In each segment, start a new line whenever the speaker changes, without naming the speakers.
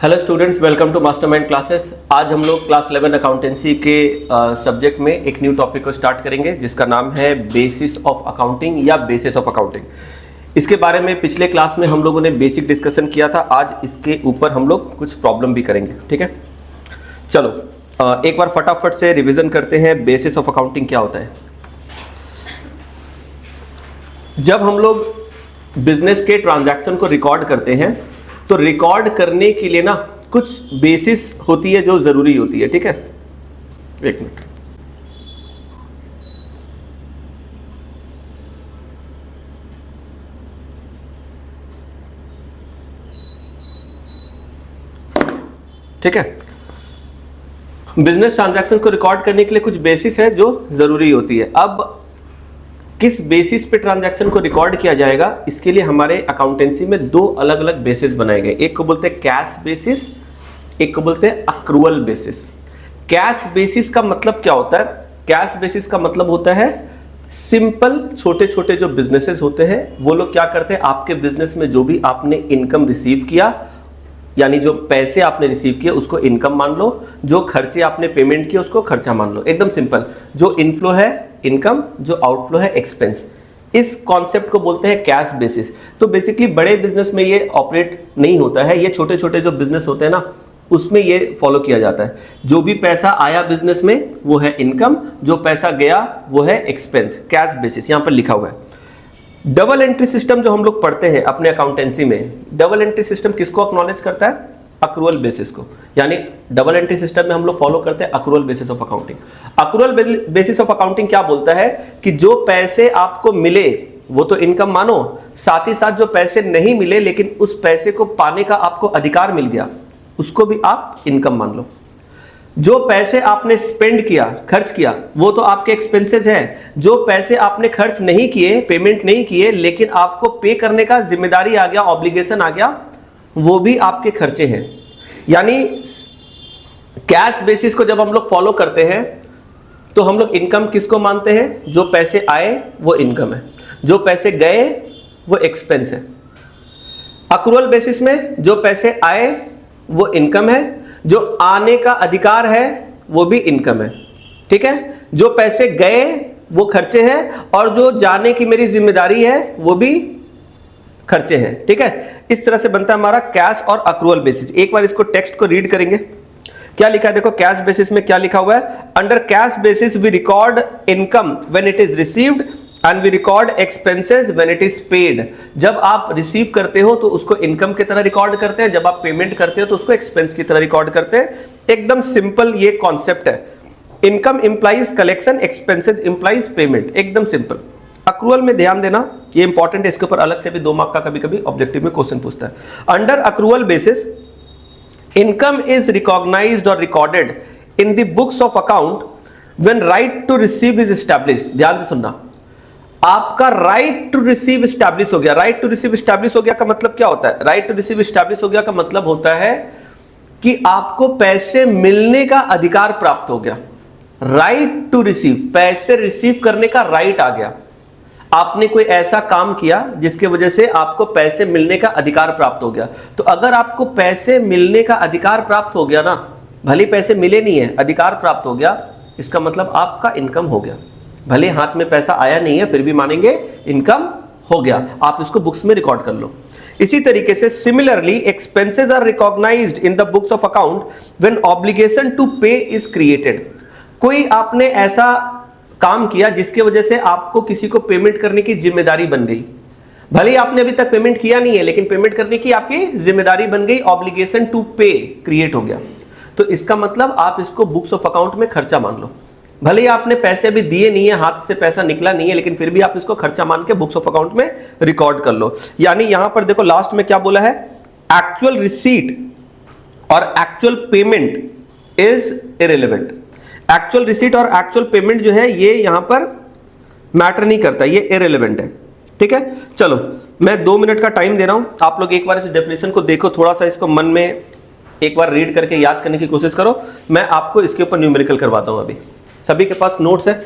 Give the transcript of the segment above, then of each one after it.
Hello students, welcome to Mastermind classes. आज हम लोग क्लास 11 अकाउंटेंसी के सब्जेक्ट में एक न्यू टॉपिक को स्टार्ट करेंगे जिसका नाम है बेसिस ऑफ अकाउंटिंग या बेसिस ऑफ अकाउंटिंग। इसके बारे में पिछले क्लास में हम लोगों ने बेसिक डिस्कशन किया था। आज इसके ऊपर हम लोग कुछ प्रॉब्लम भी करेंगे, ठीक है। चलो एक बार फटाफट से रिविजन करते हैं बेसिस ऑफ अकाउंटिंग क्या होता है। जब हम लोग बिजनेस के ट्रांजैक्शन को रिकॉर्ड करते हैं तो रिकॉर्ड करने के लिए ना कुछ बेसिस होती है जो जरूरी होती है, ठीक है। एक मिनट, ठीक है। बिजनेस ट्रांजैक्शंस को रिकॉर्ड करने के लिए कुछ बेसिस है जो जरूरी होती है। अब किस बेसिस पे ट्रांजैक्शन को रिकॉर्ड किया जाएगा, इसके लिए हमारे अकाउंटेंसी में दो अलग अलग बेसिस बनाए गए। एक को बोलते हैं कैश बेसिस, एक को बोलते हैं अक्रूवल बेसिस। कैश बेसिस का मतलब क्या होता है? कैश बेसिस का मतलब होता है सिंपल छोटे छोटे जो बिजनेसेस होते हैं वो लोग क्या करते हैं, आपके बिजनेस में जो भी आपने इनकम रिसीव किया, यानी जो पैसे आपने रिसीव किए उसको इनकम मान लो, जो खर्चे आपने पेमेंट किए उसको खर्चा मान लो। एकदम सिंपल। जो इनफ्लो है इनकम, जो आउटफ्लो है एक्सपेंस। इस कॉन्सेप्ट को बोलते हैं कैश बेसिस। तो बेसिकली बड़े बिजनेस में ये ऑपरेट नहीं होता है, ये छोटे छोटे जो बिजनेस होते हैं ना उसमें ये फॉलो किया जाता है। जो भी पैसा आया बिजनेस में वो है इनकम, जो पैसा गया वो है एक्सपेंस। कैश बेसिस यहां पर लिखा हुआ है। डबल एंट्री सिस्टम जो हम लोग पढ़ते हैं अपने अकाउंटेंसी में, डबल एंट्री सिस्टम किसको एक्नॉलेज करता है? अक्रूवल बेसिस को। यानी डबल एंट्री सिस्टम में हम लोग फॉलो करते हैं accrual basis of accounting. Accrual basis of accounting क्या बोलता है कि जो पैसे आपको मिले वो तो इनकम मानो, साथ ही साथ जो पैसे नहीं मिले लेकिन उस पैसे को पाने का आपको अधिकार मिल गया उसको भी आप इनकम मान लो। जो पैसे आपने स्पेंड किया, खर्च किया, वो तो आपके एक्सपेंसेस हैं। जो पैसे आपने खर्च नहीं किए, पेमेंट नहीं किए, लेकिन आपको पे करने का जिम्मेदारी आ गया, ऑब्लिगेशन आ गया, वो भी आपके खर्चे हैं। यानी कैश बेसिस को जब हम लोग फॉलो करते हैं तो हम लोग इनकम किसको मानते हैं? जो पैसे आए वो इनकम है, जो पैसे गए वो एक्सपेंस है। अक्रूवल बेसिस में जो पैसे आए वो इनकम है, जो आने का अधिकार है वो भी इनकम है, ठीक है। जो पैसे गए वो खर्चे हैं और जो जाने की मेरी जिम्मेदारी है वो भी खर्चे हैं, ठीक है। इस तरह से बनता है हमारा कैश और अक्रूवल बेसिस। एक बार इसको टेक्स्ट को रीड करेंगे। क्या लिखा है देखो, कैश बेसिस में क्या लिखा हुआ है? Under cash basis we record income when it is received and we record expenses when it is paid. जब आप रिसीव करते हो तो उसको इनकम की तरह रिकॉर्ड करते हैं, जब आप पेमेंट करते हो तो उसको एक्सपेंस की तरह रिकॉर्ड करते हैं। एकदम सिंपल ये कॉन्सेप्ट है। Income implies collection, expenses implies payment, एकदम सिंपल। अक्रूवल में ध्यान देना, ये इंपॉर्टेंट है, इसके ऊपर अलग से भी 2 मार्क का कभी कभी ऑब्जेक्टिव में क्वेश्चन पूछता है। Under accrual basis income is recognised और recorded in the books of account when right to receive is established. ध्यान से सुनना, आपका राइट टू रिसीव एस्टैब्लिश हो गया। राइट टू रिसीव एस्टैब्लिश हो गया का मतलब क्या होता है? राइट टू रिसीव एस्टैब्लिश हो गया का मतलब होता है कि आपको पैसे मिलने का अधिकार प्राप्त हो गया। राइट टू रिसीव, पैसे रिसीव करने का राइट आ गया। आपने कोई ऐसा काम किया जिसके वजह से आपको पैसे मिलने का अधिकार प्राप्त हो गया। तो अगर आपको पैसे मिलने का अधिकार प्राप्त हो गया ना, भले पैसे मिले नहीं है, अधिकार प्राप्त हो गया, इसका मतलब आपका इनकम हो गया। भले हाथ में पैसा आया नहीं है फिर भी मानेंगे इनकम हो गया। आप इसको बुक्स में रिकॉर्ड कर लो। इसी तरीके से similarly expenses are recognised in the books of account when obligation to pay is created. कोई आपने ऐसा काम किया जिसके वजह से आपको किसी को पेमेंट करने की जिम्मेदारी बन गई। भले ही आपने अभी तक पेमेंट किया नहीं है लेकिन पेमेंट करने की आपकी जिम्मेदारी बन गई, ऑब्लिगेशन टू पे क्रिएट हो गया। तो इसका मतलब आप इसको बुक्स ऑफ अकाउंट में खर्चा मान लो। भले ही आपने पैसे अभी दिए नहीं है, हाथ से पैसा निकला नहीं है, लेकिन फिर भी आप इसको खर्चा मान के बुक्स ऑफ अकाउंट में रिकॉर्ड कर लो। यानी यहां पर देखो लास्ट में क्या बोला है, एक्चुअल रिसीट और actual payment is irrelevant. Actual receipt और एक्चुअल पेमेंट जो है ये यहां पर मैटर नहीं करता, ये इररिलेवेंट है, ठीक है। चलो मैं 2 मिनट का टाइम दे रहा हूं, आप लोग एक बार इस डेफिनेशन को देखो, थोड़ा सा इसको मन में एक बार रीड करके याद करने की कोशिश करो। मैं आपको इसके ऊपर न्यूमेरिकल करवाता हूं। अभी सभी के पास नोट्स है?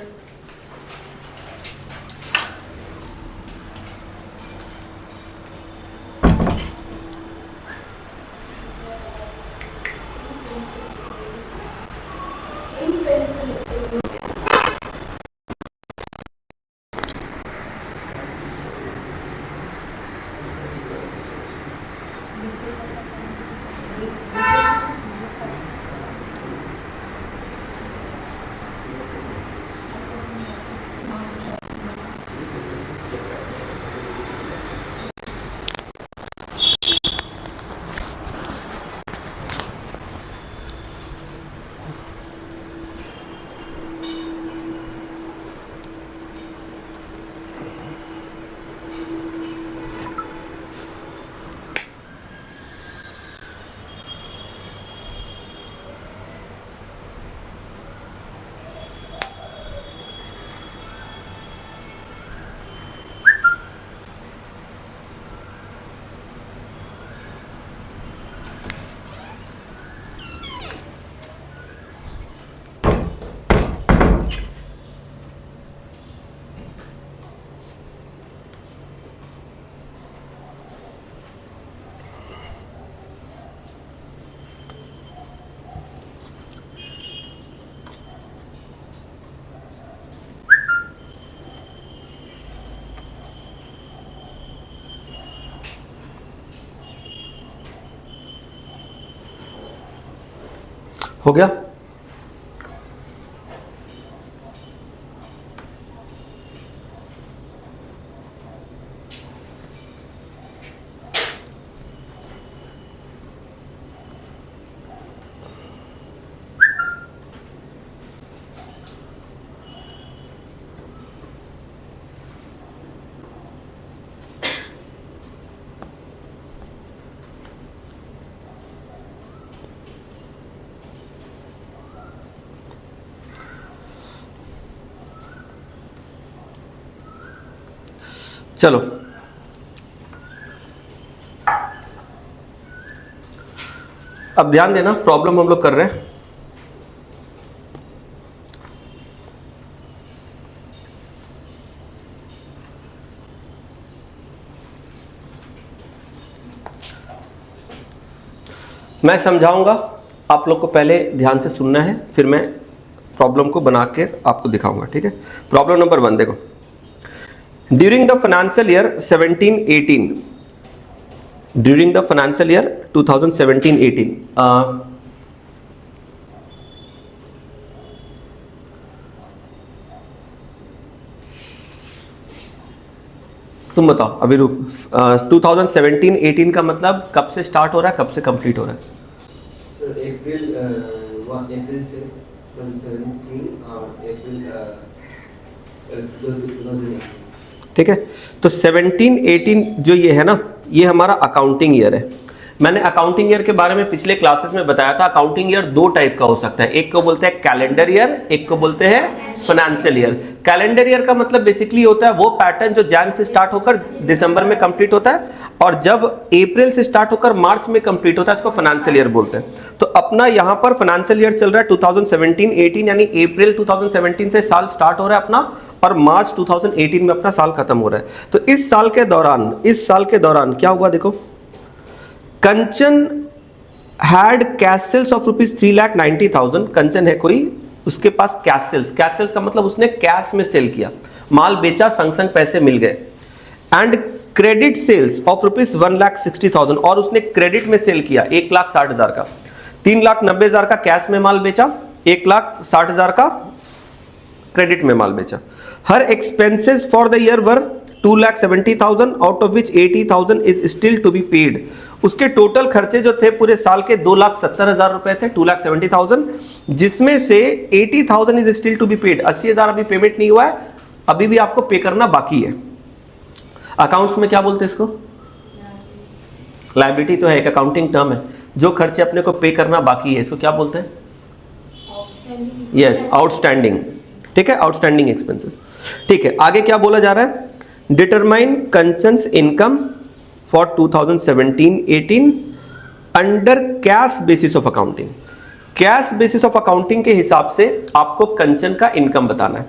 हो गया? चलो, अब ध्यान देना, प्रॉब्लम हम लोग कर रहे हैं। मैं समझाऊंगा, आप लोग को पहले ध्यान से सुनना है, फिर मैं प्रॉब्लम को बना के आपको दिखाऊंगा, ठीक है? प्रॉब्लम नंबर 1 देखो। During the financial year 17-18, during the financial year 2017-18, तुम बताओ अभी रुक, 2017-18 का मतलब कब से स्टार्ट हो रहा है, कब से कंप्लीट हो रहा है?
सर अप्रैल से 2017 और अप्रैल 2018।
ठीक है, तो 17-18 जो ये है ना, ये हमारा अकाउंटिंग ईयर है। मैंने अकाउंटिंग ईयर के बारे में पिछले क्लासेस में बताया था। अकाउंटिंग ईयर 2 टाइप का हो सकता है, एक को बोलते हैं कैलेंडर ईयर, एक को बोलते हैं फाइनेंशियल ईयर। कैलेंडर ईयर का मतलब बेसिकली होता है वो पैटर्न जो जैन से स्टार्ट होकर दिसंबर में कंप्लीट होता है, और जब अप्रैल से स्टार्ट होकर मार्च में कंप्लीट होता है इसको फाइनेंशियल ईयर बोलते हैं। तो अपना यहाँ पर फाइनेंशियल ईयर चल रहा है 2017-18, यानी अप्रैल 2017 से साल स्टार्ट हो रहा है अपना, और मार्च 2018 में अपना साल खत्म हो रहा है। तो इस साल के दौरान क्या हुआ देखो, कंचन हैड कैश सेल्स ऑफ ₹3,90,000। कंचन है कोई, उसके पास कैश सेल्स का मतलब उसने कैश में सेल किया, माल बेचा, संग संग पैसे मिल गए। एंड क्रेडिट सेल्स ऑफ ₹1,60,000, और उसने क्रेडिट में सेल किया 1,60,000 का। 3,90,000 का कैश में माल बेचा, 1,60,000 का क्रेडिट में माल बेचा। Her expenses for the year were 2,70,000, out of which 80,000 is still to be paid. उसके टोटल खर्चे जो थे पूरे साल के 2,70,000 रुपए थे, 2,70,000, जिसमें से 80,000 is still to be paid. 80,000 अभी पेमेंट नहीं हुआ है, अभी भी आपको पे करना बाकी है। अकाउंट्स में क्या बोलते हैं इसको? लायबिलिटी तो है, एक अकाउंटिंग टर्म है। जो खर्चे अपने को पे करना बाकी है इसको क्या बोलते हैं? Yes, outstanding. ठीक है, आउटस्टैंडिंग एक्सपेंसेस। ठीक है, आगे क्या बोला जा रहा है? Determine Kanchan's income for 2017-18 under cash basis of accounting. Cash basis of accounting के हिसाब से आपको कंचन का इनकम बताना है।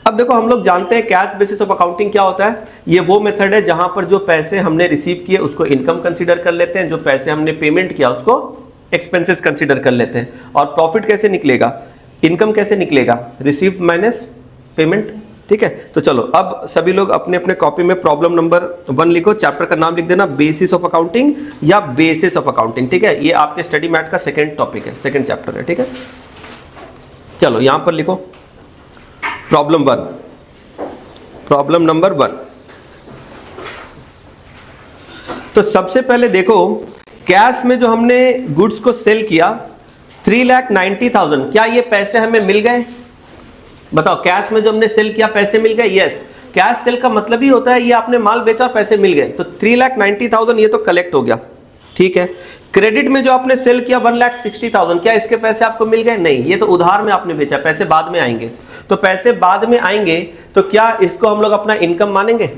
अब देखो, हम लोग जानते हैं कैश बेसिस ऑफ अकाउंटिंग क्या होता है। ये वो मेथड है जहां पर जो पैसे हमने रिसीव किए उसको इनकम कंसीडर कर लेते हैं, जो पैसे हमने पेमेंट किया उसको एक्सपेंसेस कंसीडर कर लेते हैं। और प्रॉफिट कैसे निकलेगा, इनकम कैसे निकलेगा? रिसीव्ड माइनस पेमेंट, ठीक है। तो चलो अब सभी लोग अपने अपने कॉपी में प्रॉब्लम नंबर 1 लिखो, चैप्टर का नाम लिख देना बेसिस ऑफ अकाउंटिंग या बेसिस ऑफ अकाउंटिंग, ठीक है। ये आपके स्टडी मैट का सेकंड टॉपिक है, सेकंड चैप्टर है, ठीक है। चलो यहां पर लिखो प्रॉब्लम 1, प्रॉब्लम नंबर 1। तो सबसे पहले देखो कैश में जो हमने गुड्स को सेल किया 3,90,000, क्या ये पैसे हमें मिल गए? बताओ, कैश में जो हमने सेल किया पैसे मिल गए? यस, कैश सेल का मतलब ही होता है ये आपने माल बेचा पैसे मिल गए। तो 3,90,000 ये तो कलेक्ट हो गया, ठीक है। क्रेडिट में जो आपने सेल किया 1,60,000, क्या इसके पैसे आपको मिल गए? नहीं, ये तो उधार में आपने बेचा, पैसे बाद में आएंगे। तो पैसे बाद में आएंगे तो क्या इसको हम लोग अपना इनकम मानेंगे?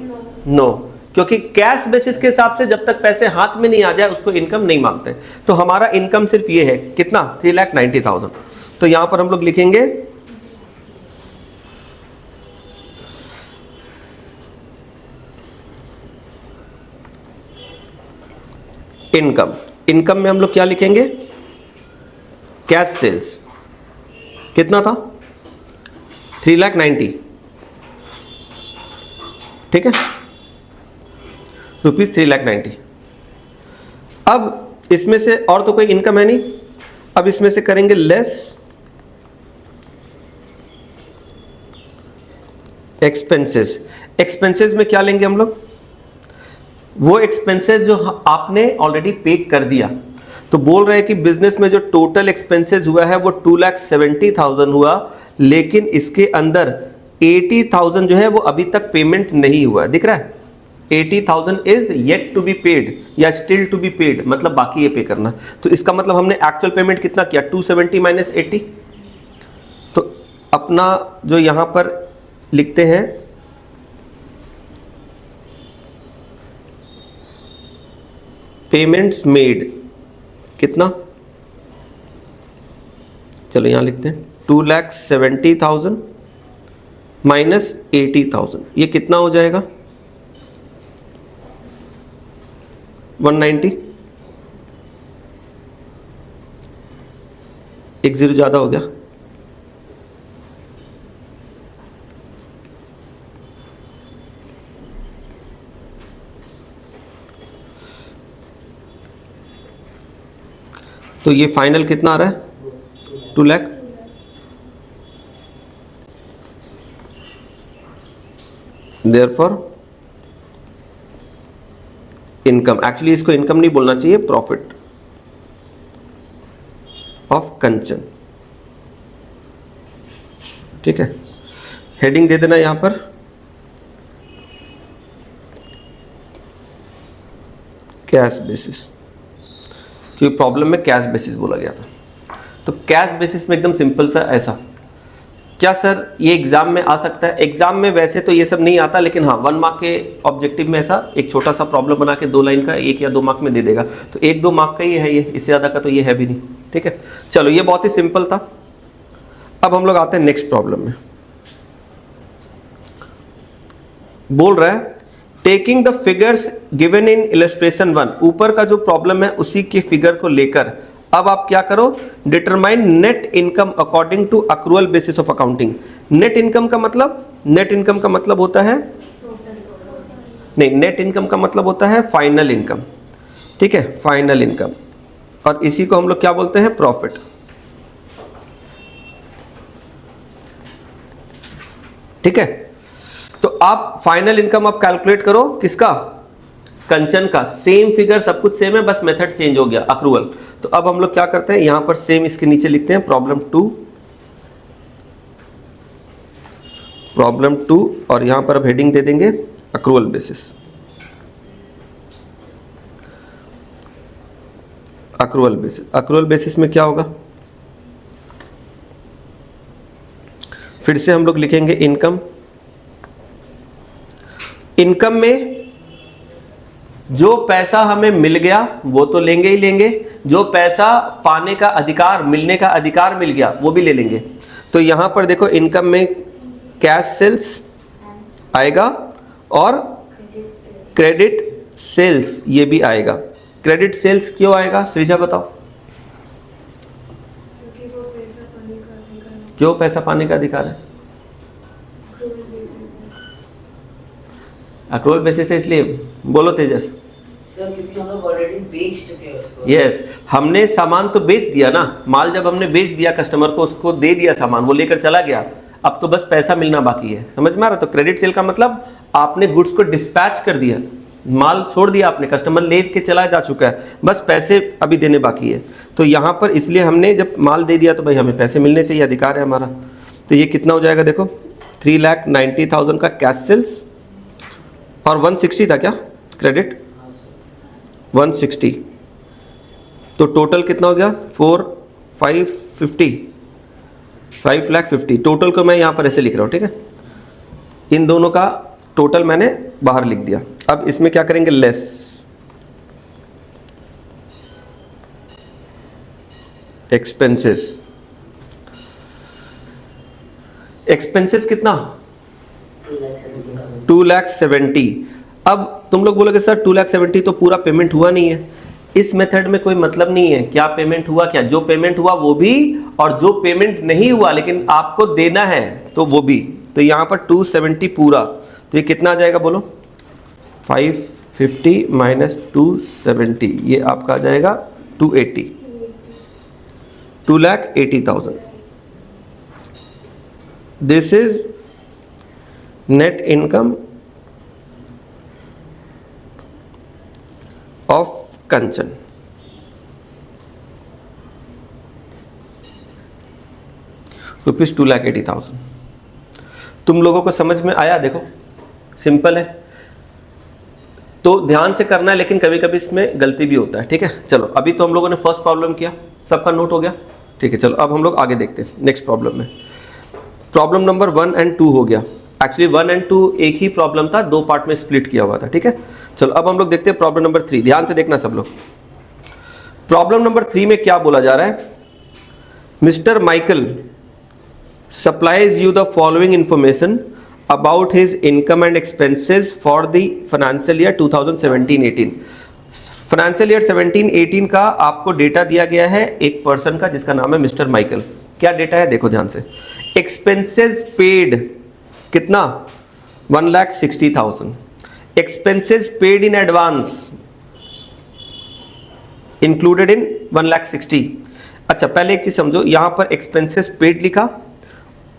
नो, क्योंकि कैश बेसिस के हिसाब से जब तक पैसे हाथ में नहीं आ जाए उसको इनकम नहीं मानते। तो हमारा इनकम सिर्फ ये है, कितना? 3,90,000। तो यहां पर हम लोग लिखेंगे इनकम। इनकम में हम लोग क्या लिखेंगे? कैश सेल्स कितना था? 3,90,000, ठीक है, ₹3,90,000। अब इसमें से और तो कोई इनकम है नहीं, अब इसमें से करेंगे लेस एक्सपेंसेस। एक्सपेंसेस में क्या लेंगे हम लोग? वो एक्सपेंसेस जो आपने ऑलरेडी पे कर दिया। तो बोल रहे हैं कि बिजनेस में जो टोटल एक्सपेंसेस हुआ है वो 2,70,000 हुआ, लेकिन इसके अंदर 80,000 जो है वो अभी तक पेमेंट नहीं हुआ। दिख रहा है? 80,000 is yet to be paid या स्टिल टू बी पेड, मतलब बाकी ये पे करना। तो इसका मतलब हमने एक्चुअल पेमेंट कितना किया? 270 माइनस 80। तो अपना जो यहां पर लिखते हैं पेमेंट्स मेड, कितना? चलो यहां लिखते हैं 2,70,000 माइनस 80,000, ये कितना हो जाएगा? 190। एक जीरो ज्यादा हो गया। तो ये फाइनल कितना आ रहा है? 2 लाख। देयरफॉर इनकम, एक्चुअली इसको इनकम नहीं बोलना चाहिए, प्रॉफिट ऑफ कंचन, ठीक है। हेडिंग दे देना यहां पर कैश बेसिस, क्योंकि प्रॉब्लम में कैश बेसिस बोला गया था। तो कैश बेसिस में एकदम सिंपल सा ऐसा, क्या सर ये एग्जाम में आ सकता है? एग्जाम में वैसे तो ये सब नहीं आता, लेकिन हाँ 1 मार्क के ऑब्जेक्टिव में ऐसा एक छोटा सा प्रॉब्लम बना के 2 लाइन का 1 या 2 मार्क में दे देगा। तो 1-2 मार्क का ही है ये, इससे ज़्यादा का तो ये है भी नहीं, ठीक है। चलो ये बहुत ही सिंपल था। अब हम लोग आते हैं नेक्स्ट प्रॉब्लम में। बोल रहा है taking the figures given in illustration 1, ऊपर का जो प्रॉब्लम है उसी के फिगर को लेकर अब आप क्या करो? Determine net income according to accrual basis of accounting. Net income का मतलब, नेट इनकम का मतलब होता है, नहीं, नेट इनकम का मतलब होता है फाइनल इनकम, ठीक है, फाइनल इनकम। और इसी को हम लोग क्या बोलते हैं? प्रॉफिट, ठीक है। तो आप फाइनल इनकम आप कैलकुलेट करो, किसका? कंचन का। सेम फिगर, सब कुछ सेम है, बस मेथड चेंज हो गया, अक्रूवल। तो अब हम लोग क्या करते हैं, यहां पर सेम इसके नीचे लिखते हैं प्रॉब्लम 2 और यहां पर अब हेडिंग दे देंगे accrual basis. Accrual basis, accrual basis में क्या होगा? फिर से हम लोग लिखेंगे इनकम। इनकम में जो पैसा हमें मिल गया वो तो लेंगे ही लेंगे, जो पैसा पाने का अधिकार, मिलने का अधिकार मिल गया वो भी ले लेंगे। तो यहां पर देखो इनकम में कैश सेल्स आएगा और क्रेडिट सेल्स ये भी आएगा। क्रेडिट सेल्स क्यों आएगा सृजा बताओ? क्यों पैसा पाने का अधिकार है? अक्रूवल बेसिस है इसलिए। बोलो तेजस।
सर क्योंकि हम लोग ऑलरेडी बेच चुके हैं उसको।
यस, हमने सामान तो बेच दिया ना, माल जब हमने बेच दिया कस्टमर को, उसको दे दिया सामान, वो लेकर चला गया, अब तो बस पैसा मिलना बाकी है। समझ में आ रहा? तो क्रेडिट सेल का मतलब आपने गुड्स को डिस्पैच कर दिया, माल छोड़ दिया आपने, कस्टमर ले के चला जा चुका है, बस पैसे अभी देने बाकी है। तो यहाँ पर इसलिए हमने जब माल दे दिया तो भाई हमें पैसे मिलने चाहिए, अधिकार है हमारा। तो ये कितना हो जाएगा देखो, 3,90,000 का कैश सेल्स और 160 था क्या क्रेडिट, 160, तो टोटल कितना हो गया 5,50,000 टोटल को मैं यहाँ पर ऐसे लिख रहा हूँ, ठीक है। इन दोनों का टोटल मैंने बाहर लिख दिया। अब इसमें क्या करेंगे, लेस एक्सपेंसेस। एक्सपेंसेस कितना 2,70,000। अब तुम लोग बोलोगे सर 2,70,000 तो पूरा पेमेंट हुआ नहीं है। इस मेथड में कोई मतलब नहीं है क्या पेमेंट हुआ, क्या जो पेमेंट हुआ वो भी, और जो पेमेंट नहीं हुआ लेकिन आपको देना है तो वो भी। तो यहाँ पर 270 पूरा, तो ये कितना आ जाएगा बोलो, 550 माइनस 270, ये आपका आ जाएगा 280, 2,80,000। This is net income of Kanchan. Rupees 2,80,000। तुम लोगों को समझ में आया? देखो सिंपल है, तो ध्यान से करना है, लेकिन कभी कभी इसमें गलती भी होता है, ठीक है। चलो अभी तो हम लोगों ने फर्स्ट प्रॉब्लम किया, सबका नोट हो गया, ठीक है। चलो अब हम लोग आगे देखते हैं नेक्स्ट प्रॉब्लम में। प्रॉब्लम नंबर 1 और 2 हो गया। एक्चुअली 1 और 2 एक ही प्रॉब्लम था, दो पार्ट में स्प्लिट किया हुआ था, ठीक है। चलो अब हम लोग देखते हैं प्रॉब्लम नंबर 3। ध्यान से देखना सब लोग। प्रॉब्लम नंबर 3 में क्या बोला जा रहा है, mister Michael supplies you the following information about his income and expenses for the financial year 2017-18। Financial year 17-18 का आपको डेटा दिया गया है एक पर्सन का जिसका नाम है मिस्टर माइकल। क्या डेटा है देखो ध्यान से। एक्सपेंसेस पेड कितना 1,60,000। Expenses paid in advance included in 1,60,000। अच्छा पहले एक चीज समझो, यहां पर एक्सपेंसेस पेड लिखा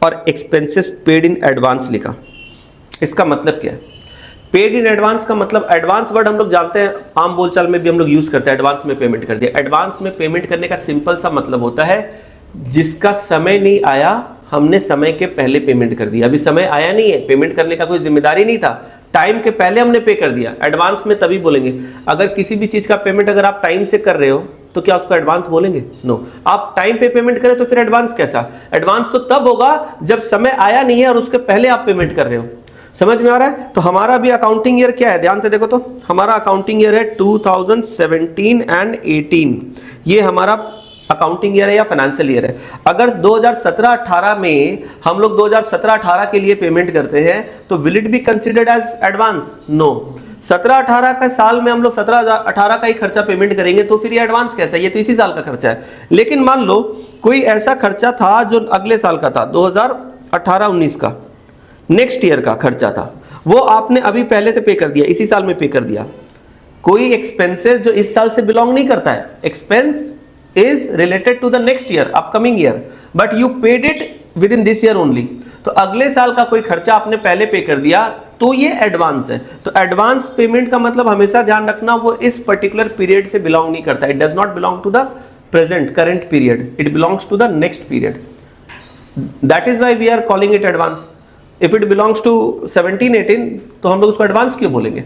और एक्सपेंसेस पेड इन एडवांस लिखा। इसका मतलब क्या है, पेड इन एडवांस का मतलब, एडवांस वर्ड हम लोग जानते हैं, आम बोलचाल में भी हम लोग यूज करते हैं, एडवांस में पेमेंट कर दिया। एडवांस में पेमेंट करने का सिंपल सा मतलब होता है जिसका समय नहीं आया हमने समय के पहले पेमेंट कर दिया। अभी समय आया नहीं है, पेमेंट करने का कोई जिम्मेदारी नहीं था, टाइम के पहले हमने पे कर दिया। एडवांस में तभी बोलेंगे, अगर किसी भी चीज का पेमेंट अगर आप टाइम से कर रहे हो तो क्या उसको एडवांस बोलेंगे? नो। आप टाइम पे पेमेंट करें तो फिर एडवांस कैसा? एडवांस तो तब होगा जब समय आया नहीं है और उसके पहले आप पेमेंट कर रहे हो। समझ में आ रहा है? तो हमारा भी अकाउंटिंग ईयर क्या है, ध्यान से देखो तो, हमारा अकाउंटिंग ईयर है 2017 एंड 18। ये हमारा अकाउंटिंग ईयर है या फाइनेंशियल ईयर है। अगर 2017-18 में हम लोग 2017-18 के लिए पेमेंट करते हैं तो will it be considered as advance? No. 17-18 का साल में हम लोग 17-18 का ही खर्चा पेमेंट करेंगे तो फिर ये एडवांस कैसा है? ये तो इसी साल का खर्चा है। लेकिन मान लो कोई ऐसा खर्चा था जो अगले साल का था, 2018-19 का, नेक्स्ट ईयर का खर्चा था, वो आपने अभी पहले से पे कर दिया, इसी साल में पे कर दिया। कोई एक्सपेंसेस जो इस साल से बिलोंग नहीं करता है, expense is related to the next year, upcoming year, but you paid it within this year only। तो अगले साल का कोई खर्चा आपने पहले पे कर दिया तो ये एडवांस है। तो एडवांस पेमेंट का मतलब हमेशा ध्यान रखना वो इस पर्टिकुलर पीरियड से बिलोंग नहीं करता। It does not belong to the present current period, it belongs to the next period. That is why we are calling it advance. If it belongs to 17-18 तो हम लोग उसको एडवांस क्यों बोलेंगे?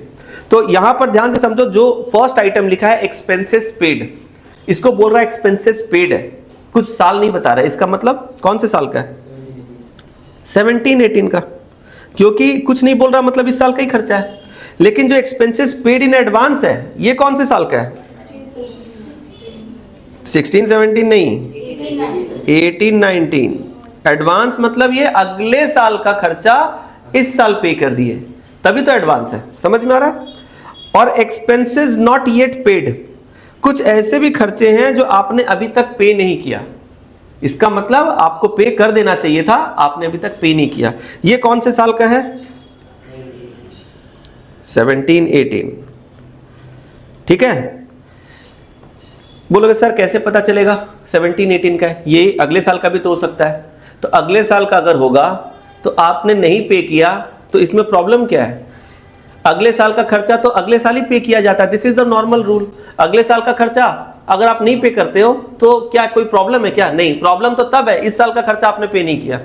तो यहां पर ध्यान से समझो, जो फर्स्ट आइटम लिखा है एक्सपेंसेस पेड, इसको बोल रहा है एक्सपेंसेस पेड है, कुछ साल नहीं बता रहा है। इसका मतलब कौन से साल का है? 17-18 का, क्योंकि कुछ नहीं बोल रहा मतलब इस साल का ही खर्चा है। लेकिन जो एक्सपेंसेस पेड इन एडवांस है ये कौन से साल का है? 16-17 नहीं, 18-19। एडवांस मतलब ये अगले साल का खर्चा इस साल पे कर दिए, तभी तो एडवांस है। समझ में आ रहा है? और एक्सपेंसेस नॉट येट पेड, कुछ ऐसे भी खर्चे हैं जो आपने अभी तक पे नहीं किया, इसका मतलब आपको पे कर देना चाहिए था, आपने अभी तक पे नहीं किया। ये कौन से साल का है? 17, 18। ठीक है, बोलोगे सर कैसे पता चलेगा 17, 18 का है? ये अगले साल का भी तो हो सकता है। तो अगले साल का अगर होगा तो आपने नहीं पे किया तो इसमें प्रॉब्लम क्या है? अगले साल का खर्चा तो अगले साल ही पे किया जाता है, this is the normal rule. अगले साल का खर्चा अगर आप नहीं पे करते हो तो क्या कोई प्रॉब्लम है क्या? नहीं, प्रॉब्लम तो तब है इस साल का खर्चा आपने पे नहीं किया।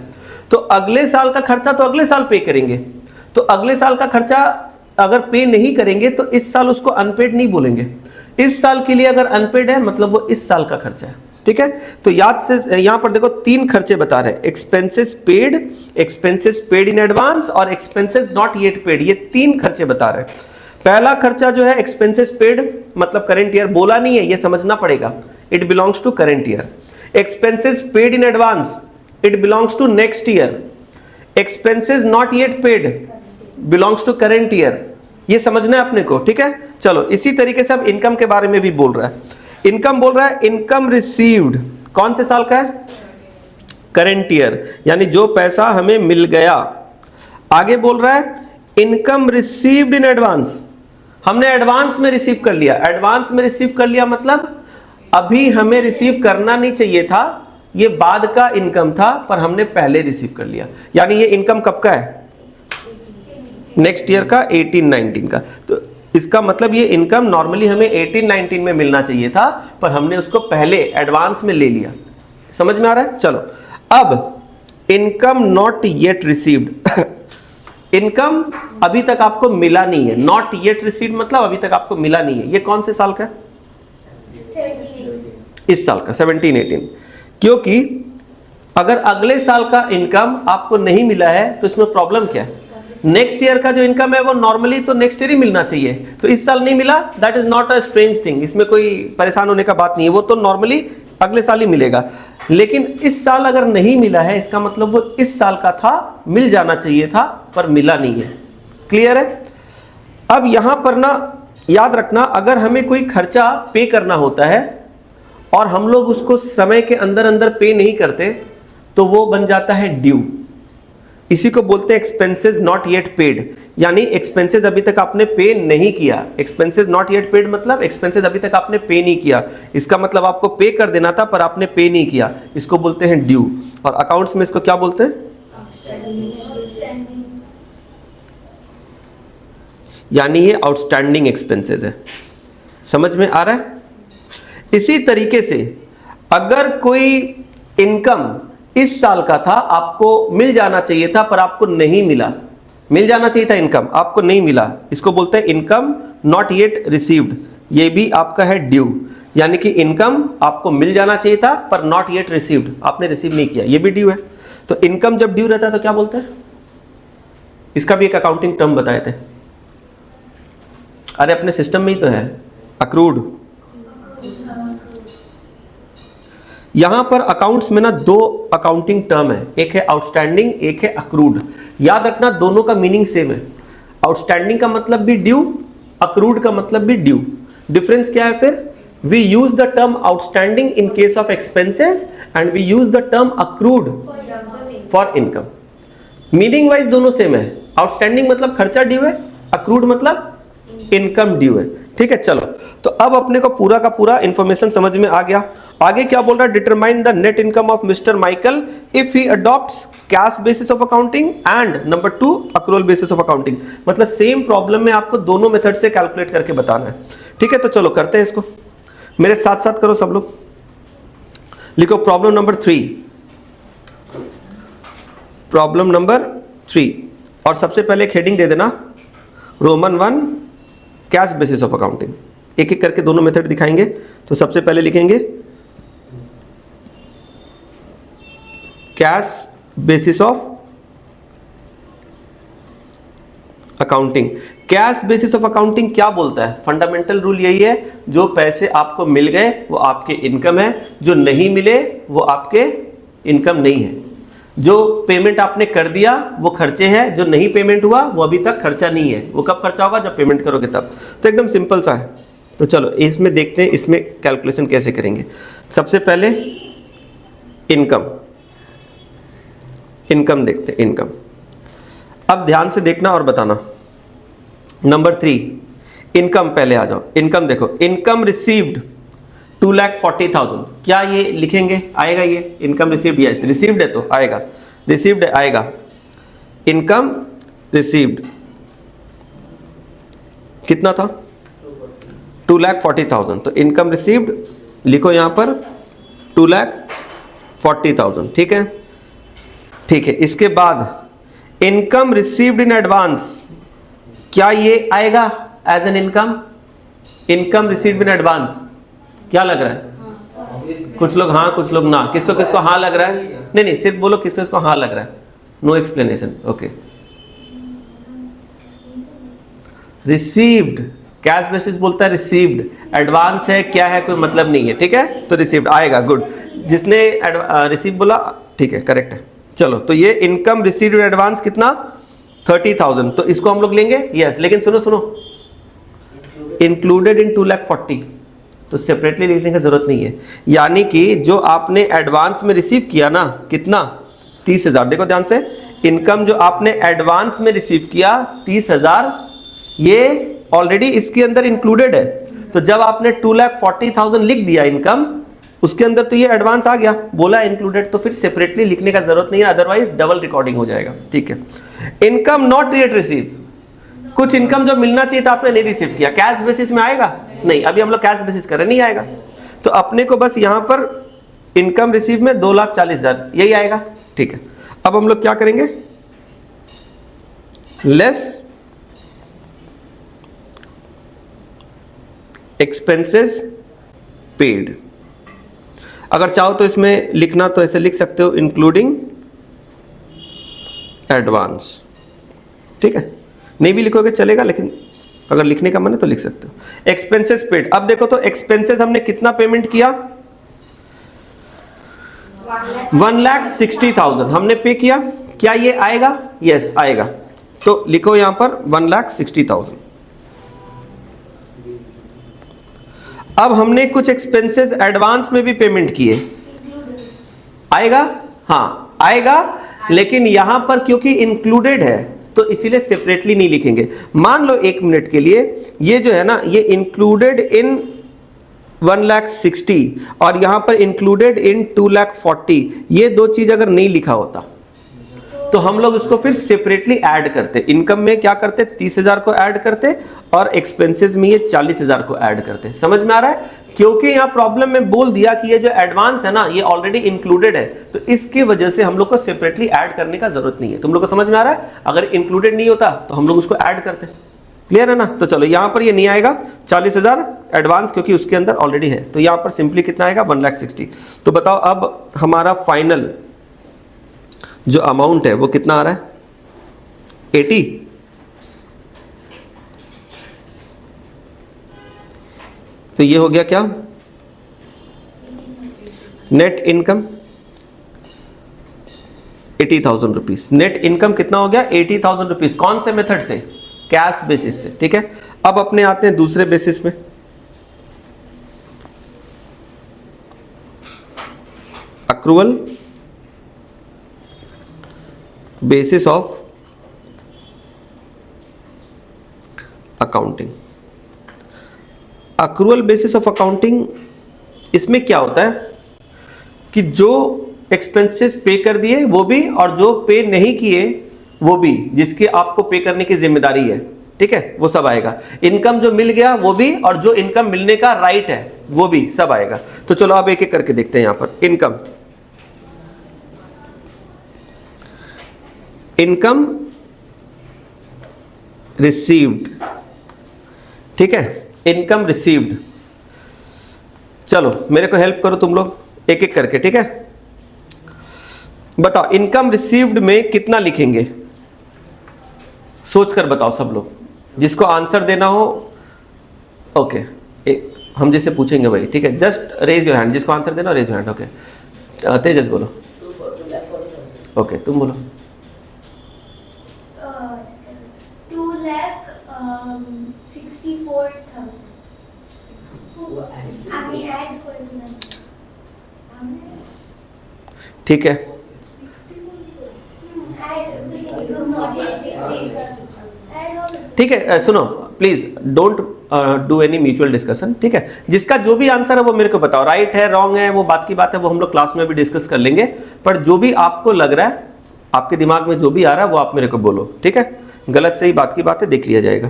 तो अगले साल का खर्चा तो अगले साल पे करेंगे। तो अगले साल का खर्चा अगर पे नहीं करेंगे तो इस साल उसको अनपेड नहीं बोलेंगे। इस साल के लिए अगर अनपेड है मतलब वो इस साल का खर्चा है। ठीक है, तो याद से यहां पर देखो 3 खर्चे बता रहे हैं, एक्सपेंसेस पेड इन एडवांस और एक्सपेंसेस नॉट येट पेड। ये 3 खर्चे बता रहे हैं। पहला खर्चा जो है एक्सपेंसेस पेड मतलब करंट ईयर, बोला नहीं है, ये समझना पड़ेगा, it belongs to current year. Expenses paid in advance it belongs to next year. Expenses not yet paid belongs to current year. ये समझना है अपने को। ठीक है, चलो इसी तरीके से अब इनकम के बारे में भी बोल रहा है। इनकम बोल रहा है इनकम रिसीव्ड कौन से साल का है? करंट ईयर, यानी जो पैसा हमें मिल गया। आगे बोल रहा है इनकम रिसीव्ड इन एडवांस, हमने एडवांस में रिसीव कर लिया। एडवांस में रिसीव कर लिया मतलब अभी हमें रिसीव करना नहीं चाहिए था, ये बाद का इनकम था पर हमने पहले रिसीव कर लिया। यानी ये इनकम कब का है? नेक्स्ट ईयर का, 18, 19 का। तो इसका मतलब ये इनकम नॉर्मली हमें 18, 19 में मिलना चाहिए था पर हमने उसको पहले एडवांस में ले लिया। समझ में आ रहा है? चलो अब income not yet received income अभी तक आपको मिला नहीं है। नॉट येट रिसीव्ड मतलब अभी तक आपको मिला नहीं है। ये कौन से साल का है?
17।
इस साल का 17, 18। क्योंकि अगर अगले साल का इनकम आपको नहीं मिला है तो इसमें प्रॉब्लम क्या है? नेक्स्ट ईयर का जो इनकम है वो नॉर्मली तो नेक्स्ट ईयर ही मिलना चाहिए, तो इस साल नहीं मिला, that is not a strange thing. इसमें कोई परेशान होने का बात नहीं है, वो तो नॉर्मली अगले साल ही मिलेगा। लेकिन इस साल अगर नहीं मिला है इसका मतलब वो इस साल का था, मिल जाना चाहिए था पर मिला नहीं है। क्लियर है? अब यहां पर ना याद रखना, अगर हमें कोई खर्चा पे करना होता है और हम लोग उसको समय के अंदर अंदर पे नहीं करते तो वो बन जाता है ड्यू। इसी को बोलते हैं एक्सपेंसेस नॉट येट पेड, यानी एक्सपेंसेस अभी तक आपने पे नहीं किया। एक्सपेंसेस नॉट येट पेड मतलब एक्सपेंसेस अभी तक आपने पे नहीं किया। इसका मतलब आपको पे कर देना था पर आपने पे नहीं किया, इसको बोलते हैं ड्यू। और अकाउंट्स में इसको क्या बोलते हैं? यानी ये आउटस्टैंडिंग एक्सपेंसेस है। समझ में आ रहा है? इसी तरीके से अगर कोई इनकम इस साल का था, आपको मिल जाना चाहिए था पर आपको नहीं मिला, मिल जाना चाहिए था इनकम, आपको नहीं मिला, इसको बोलते हैं इनकम नॉट येट रिसीव्ड। ये भी आपका है ड्यू, यानी कि इनकम आपको मिल जाना चाहिए था पर नॉट येट रिसीव्ड, आपने रिसीव नहीं किया, ये भी ड्यू है। तो इनकम जब ड्यू रहता है तो क्या बोलते हैं? इसका भी एक अकाउंटिंग टर्म बताए थे, अरे अपने सिस्टम में ही तो है, अक्रूड। यहां पर अकाउंट्स में ना 2 अकाउंटिंग टर्म है, एक है आउटस्टैंडिंग, एक है अक्रूड। याद रखना दोनों का मीनिंग सेम है। आउटस्टैंडिंग का मतलब भी ड्यू, अक्रूड का मतलब भी ड्यू। डिफरेंस क्या है फिर? We use the term outstanding in case of expenses and we use the term accrued for income. Meaning wise दोनों सेम है। आउटस्टैंडिंग मतलब खर्चा ड्यू है, अक्रूड मतलब इनकम ड्यू है। ठीक है, चलो तो अब अपने को पूरा का पूरा इंफॉर्मेशन समझ में आ गया। आगे क्या बोल रहा है? Determine the net income of mister Michael if he adopts cash basis of accounting and number 2 accrual basis of accounting. मतलब सेम प्रॉब्लम में आपको दोनों मेथड से कैलकुलेट करके बताना है। ठीक है, तो चलो करते हैं इसको, मेरे साथ साथ करो सब लोग। लिखो प्रॉब्लम नंबर 3, प्रॉब्लम नंबर 3, और सबसे पहले एक हेडिंग दे देना, Roman 1 cash basis of accounting. एक एक करके दोनों मेथड दिखाएंगे। तो सबसे पहले लिखेंगे cash basis of accounting. Cash basis of accounting क्या बोलता है? फंडामेंटल रूल यही है, जो पैसे आपको मिल गए वो आपके इनकम है, जो नहीं मिले वो आपके इनकम नहीं है। जो पेमेंट आपने कर दिया वो खर्चे हैं, जो नहीं पेमेंट हुआ वो अभी तक खर्चा नहीं है। वो कब खर्चा होगा? जब पेमेंट करोगे तब। तो एकदम सिंपल सा है। तो चलो इसमें देखते हैं इसमें कैलकुलेशन कैसे करेंगे। सबसे पहले इनकम देखते हैं। इनकम अब ध्यान से देखना और बताना। नंबर 3 इनकम, पहले आ जाओ। इनकम देखो, इनकम रिसीव्ड 2,40,000, क्या ये लिखेंगे? आएगा ये इनकम रिसीव्ड? यस, रिसीव्ड है तो आएगा, रिसीव्ड आएगा। इनकम रिसीव्ड कितना था? 2,40,000, तो इनकम रिसीव्ड लिखो यहां पर 2,40,000, ठीक है, ठीक है। इसके बाद इनकम रिसीव्ड इन एडवांस, क्या ये आएगा as an income? Income received in advance, क्या लग रहा है? कुछ लोग हाँ, कुछ लोग ना। किसको किसको हाँ लग रहा है? नहीं नहीं, सिर्फ बोलो किसको किसको हाँ लग रहा है, no explanation. Okay, received cash basis बोलता है, रिसीव्ड एडवांस है, क्या है कोई मतलब नहीं है, ठीक है, तो रिसीव्ड आएगा। गुड, जिसने रिसीव बोला ठीक है, करेक्ट है। चलो, तो ये इनकम रिसीव्ड एडवांस कितना? 30,000, तो इसको हम लोग लेंगे यस। लेकिन सुनो सुनो, इंक्लूडेड इन 2,40,000, तो सेपरेटली लिखने की जरूरत नहीं है। यानी कि जो आपने एडवांस में रिसीव किया ना, कितना? 30,000। देखो ध्यान से, इनकम जो आपने एडवांस में रिसीव किया 30,000, ये ऑलरेडी इसके अंदर इंक्लूडेड है। तो जब आपने 2,40,000 लिख दिया इनकम, उसके अंदर तो ये एडवांस आ गया, बोला इंक्लूडेड, तो फिर सेपरेटली लिखने का जरूरत नहीं है, अदरवाइज डबल रिकॉर्डिंग हो जाएगा, ठीक है। इनकम नॉट येट रिसीव, कुछ इनकम जो मिलना चाहिए था आपने नहीं रिसीव किया, कैश बेसिस में आएगा? नहीं, अभी हम लोग कैश बेसिस कर रहे, नहीं आएगा। तो अपने को बस यहां पर इनकम रिसीव में 2,40,000 यही आएगा, ठीक है। अब हम लोग क्या करेंगे? Less expenses paid. अगर चाहो तो इसमें लिखना तो ऐसे लिख सकते हो, इंक्लूडिंग एडवांस, ठीक है। नहीं भी लिखोगे चलेगा, लेकिन अगर लिखने का मन है तो लिख सकते हो। एक्सपेंसेस पेड, अब देखो तो एक्सपेंसेस हमने कितना पेमेंट किया? 1,60,000 हमने पे किया, क्या ये आएगा? यस आएगा, तो लिखो यहां पर 1,60,000। अब हमने कुछ एक्सपेंसेस एडवांस में भी पेमेंट किए, आएगा? हाँ आएगा, लेकिन यहां पर क्योंकि इंक्लूडेड है तो इसीलिए सेपरेटली नहीं लिखेंगे। मान लो 1 मिनट के लिए, ये जो है ना, ये इंक्लूडेड इन 1,60,000 और यहां पर इंक्लूडेड इन 2,40,000, ये दो चीज अगर नहीं लिखा होता तो हम लोग इसको फिर सेपरेटली ऐड करते। इनकम में क्या करते? 30,000 को ऐड करते और एक्सपेंसेस में ये 40,000 को ऐड करते। समझ में आ रहा है? क्योंकि यहाँ प्रॉब्लम में बोल दिया कि ये जो एडवांस है ना, ये ऑलरेडी इंक्लूडेड है, तो इसकी वजह से हम लोग को सेपरेटली ऐड करने का जरूरत नहीं है। तुम लोग को समझ में आ रहा है? अगर इंक्लूडेड नहीं होता तो हम लोग उसको ऐड करते। क्लियर है ना? तो चलो, यहाँ पर ये नहीं आएगा 40,000 एडवांस, क्योंकि उसके अंदर ऑलरेडी है, तो यहाँ पर सिंपली कितना आएगा? 1,60,000। तो बताओ अब हमारा फाइनल जो अमाउंट है वो कितना आ रहा है? 80। तो ये हो गया क्या? Net income 80,000 rupees. Net income कितना हो गया? 80,000 रुपीज। कौन से मेथड से? कैश बेसिस से, ठीक है। अब अपने आते हैं दूसरे बेसिस में, accrual basis of accounting. Accrual basis of accounting, इसमें क्या होता है कि जो एक्सपेंसेस पे कर दिए वो भी, और जो पे नहीं किए वो भी, जिसके आपको पे करने की जिम्मेदारी है, ठीक है, वो सब आएगा। इनकम जो मिल गया वो भी, और जो इनकम मिलने का राइट है वो भी, सब आएगा। तो चलो अब एक एक करके देखते हैं। यहां पर इनकम, इनकम रिसीव्ड, ठीक है, इनकम रिसीव्ड। चलो मेरे को हेल्प करो तुम लोग एक एक करके, ठीक है। बताओ इनकम रिसीव्ड में कितना लिखेंगे? सोच कर बताओ सब लोग, जिसको आंसर देना हो। ओके, हम जैसे पूछेंगे वही, ठीक है। जस्ट रेज योर हैंड, जिसको आंसर देना रेज योर हैंड। ओके, तेजस बोलो। ओके, तुम बोलो।
2,64,000. আমি add করে দিলাম।
ठीक है, ठीक है, सुनो please don't do any mutual discussion, ठीक है। जिसका जो भी आंसर है वो मेरे को बताओ, राइट है रॉन्ग है वो बात की बात है, वो हम लोग क्लास में भी डिस्कस कर लेंगे, पर जो भी आपको लग रहा है, आपके दिमाग में जो भी आ रहा है वो आप मेरे को बोलो, ठीक है। गलत सही बात की बात है, देख लिया जाएगा।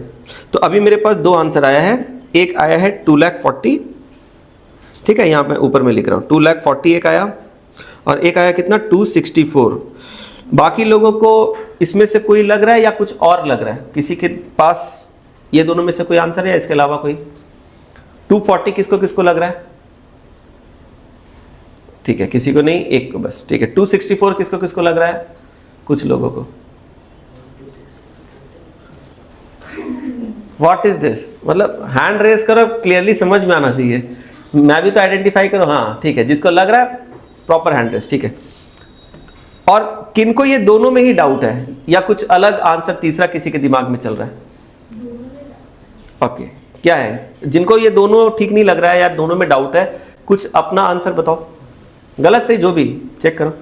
तो अभी मेरे पास दो आंसर आया है, एक आया है 2,40,000, ठीक है, यहाँ पे ऊपर में लिख रहा हूँ 2,40,000 एक आया, और एक आया कितना 264। बाकी लोगों को इसमें से कोई लग रहा है या कुछ और लग रहा है? किसी के पास ये दोनों में से कोई आंसर है या इसके अलावा कोई? 240 किसको किसको लग रहा है? ठीक है, किसी को नहीं, एक को बस, ठीक है। 264 किसको किसको लग रहा है? कुछ लोगों को। What is this? मतलब हैंड रेस करो, क्लियरली समझ में आना चाहिए, मैं भी तो आइडेंटिफाई करो। हाँ ठीक है, जिसको लग रहा है प्रॉपर हैंड रेस, ठीक है। और किनको ये दोनों में ही डाउट है या कुछ अलग आंसर तीसरा किसी के दिमाग में चल रहा है? ओके, क्या है जिनको ये दोनों ठीक नहीं लग रहा है या दोनों में डाउट है, कुछ अपना आंसर बताओ, गलत सही जो भी चेक करो,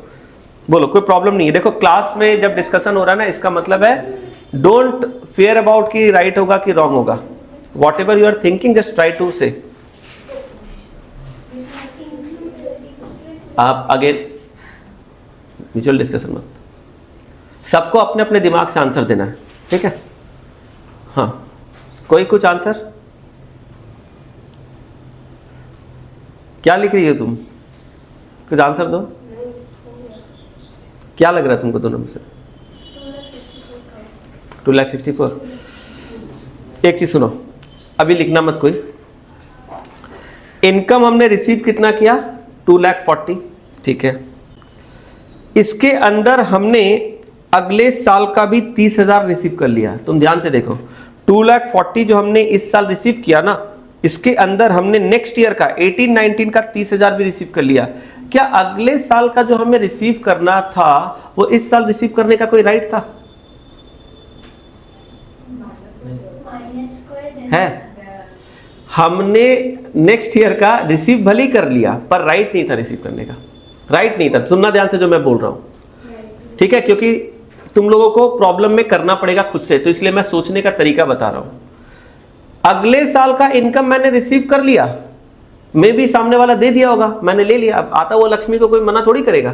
बोलो, कोई प्रॉब्लम नहीं है। देखो क्लास में जब डिस्कशन हो रहा है ना, इसका मतलब है डोंट फेयर अबाउट कि राइट होगा कि रॉन्ग होगा, whatever you are thinking just try to say. आप आगे म्यूचुअल डिस्कशन मत, सबको अपने अपने दिमाग से आंसर देना है, ठीक है। हाँ, कोई कुछ आंसर? क्या लिख रही हो तुम? कुछ आंसर दो, क्या लग रहा है तुमको दोनों में से? 2,64,000। एक चीज सुनो, अभी लिखना मत कोई। इनकम हमने रिसीव कितना किया? 2,40,000, ठीक है। इसके अंदर हमने अगले साल का भी 30,000 रिसीव कर लिया। तुम ध्यान से देखो, 2,40,000 जो हमने इस साल रिसीव किया ना, इसके अंदर हमने नेक्स्ट ईयर का 18-19 का 30,000 भी रिसीव कर लिया। क्या अगले साल का जो हमें रिसीव करना था वो इस साल रिसीव करने का कोई राइट था? है? हमने नेक्स्ट ईयर का रिसीव भले ही कर लिया, पर राइट नहीं था रिसीव करने का, राइट नहीं था। सुनना ध्यान से जो मैं बोल रहा हूं, ठीक है, क्योंकि तुम लोगों को प्रॉब्लम में करना पड़ेगा खुद से, तो इसलिए मैं सोचने का तरीका बता रहा हूं। अगले साल का इनकम मैंने रिसीव कर लिया, मे भी सामने वाला दे दिया होगा, मैंने ले लिया, अब आता हुआ लक्ष्मी को कोई मना थोड़ी करेगा।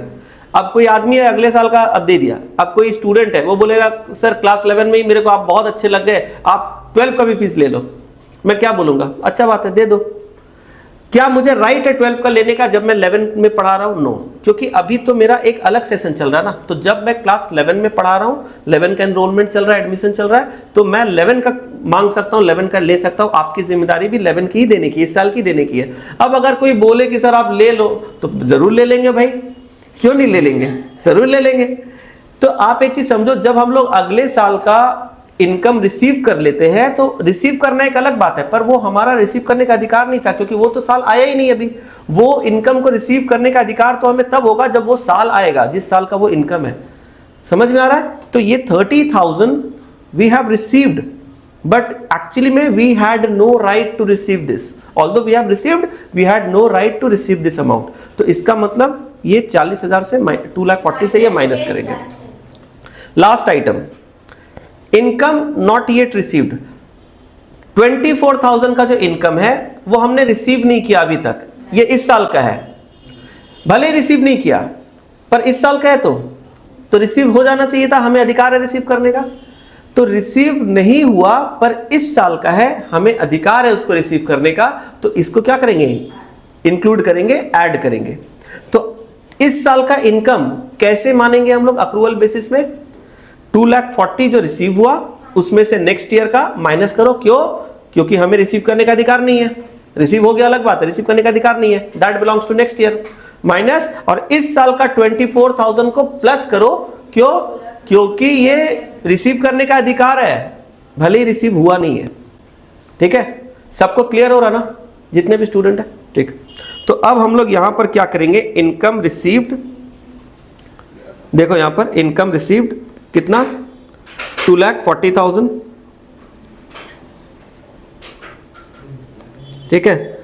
अब कोई आदमी है अगले साल का अब दे दिया, अब कोई स्टूडेंट है वो बोलेगा सर क्लास 11 में ही मेरे को आप बहुत अच्छे लग गए, आप 12 का भी फीस ले लो, मैं क्या बोलूंगा? अच्छा बात है, दे दो। क्या मुझे राइट है 12 का लेने का जब मैं 11 में पढ़ा रहा हूं? नो, क्योंकि अभी तो मेरा एक अलग सेशन चल रहा है ना। तो जब मैं क्लास 11 में पढ़ा रहा हूं, 11 का एनरोलमेंट चल रहा है, एडमिशन चल रहा है, तो मैं 11 का मांग सकता हूं, 11 का ले सकता हूं। आपकी जिम्मेदारी भी 11 की ही देने की, इस साल की देने की है। अब अगर कोई बोले कि सर आप ले लो, तो जरूर ले लेंगे भाई, क्यों नहीं ले लेंगे, जरूर ले लेंगे। तो आप एक चीज समझो, जब हम लोग अगले साल का इनकम रिसीव कर लेते हैं, तो रिसीव करना एक अलग बात है, पर वो हमारा रिसीव करने का अधिकार नहीं था, क्योंकि वो तो साल आया ही नहीं अभी। वो इनकम को रिसीव करने का अधिकार तो हमें तब होगा जब वो साल आएगा जिस साल का वो इनकम है। समझ में आ रहा है? तो ये 30,000 we have received, but actually में we had no right to receive this. Although we have received, we had no right to receive this amount. तो इसका मतलब ये 40,000 से 2,40,000 से ये माइनस करेंगे। Last item, income not yet received. 24,000 का जो इनकम है वो हमने रिसीव नहीं किया अभी तक, ये इस साल का है। भले रिसीव नहीं किया, पर इस साल का है तो रिसीव हो जाना चाहिए था, हमें अधिकार है रिसीव करने का। तो रिसीव नहीं हुआ, पर इस साल का है, हमें अधिकार है उसको रिसीव करने का। तो इसको क्या करेंगे? इंक्लूड करेंगे, ऐड करेंगे। तो इस साल का इनकम कैसे मानेंगे हम लोग? अक्रूवल बेसिस में 2,40,000 जो रिसीव हुआ उसमें से नेक्स्ट ईयर का माइनस करो। क्यों? क्योंकि हमें रिसीव करने का अधिकार नहीं है। रिसीव हो गया अलग बात है, रिसीव करने का अधिकार नहीं है, that belongs to next year. Minus, और इस साल का 24,000 को प्लस करो। क्यों? क्योंकि ये रिसीव करने का अधिकार है, भले ही रिसीव हुआ नहीं है। ठीक है, सबको क्लियर हो रहा ना, जितने भी स्टूडेंट है? ठीक। तो अब हम लोग यहां पर क्या करेंगे? इनकम रिसीव्ड, देखो यहां पर इनकम रिसीव्ड कितना? 2,40,000। ठीक है,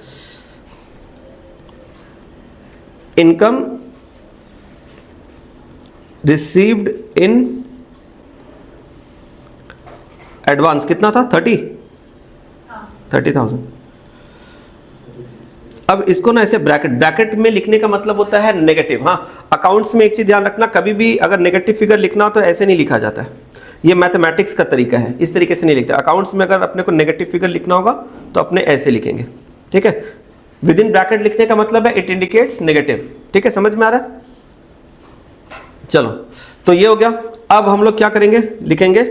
इनकम रिसीव्ड इन एडवांस कितना था 30,000। अब इसको ना ऐसे ब्रैकेट में लिखने का मतलब होता है नेगेटिव। हाँ, अकाउंट्स में एक चीज ध्यान रखना, कभी भी अगर नेगेटिव फिगर लिखना हो तो ऐसे नहीं लिखा जाता है, ये मैथमेटिक्स का तरीका है, इस तरीके से नहीं लिखते। अकाउंट्स में अगर अपने को नेगेटिव फिगर लिखना होगा तो अपने ऐसे लिखेंगे, ठीक है। विद इन ब्रैकेट लिखने का मतलब है इट इंडिकेट्स नेगेटिव, ठीक है, समझ में आ रहा है। चलो, तो ये हो गया। अब हम लोग क्या करेंगे, लिखेंगे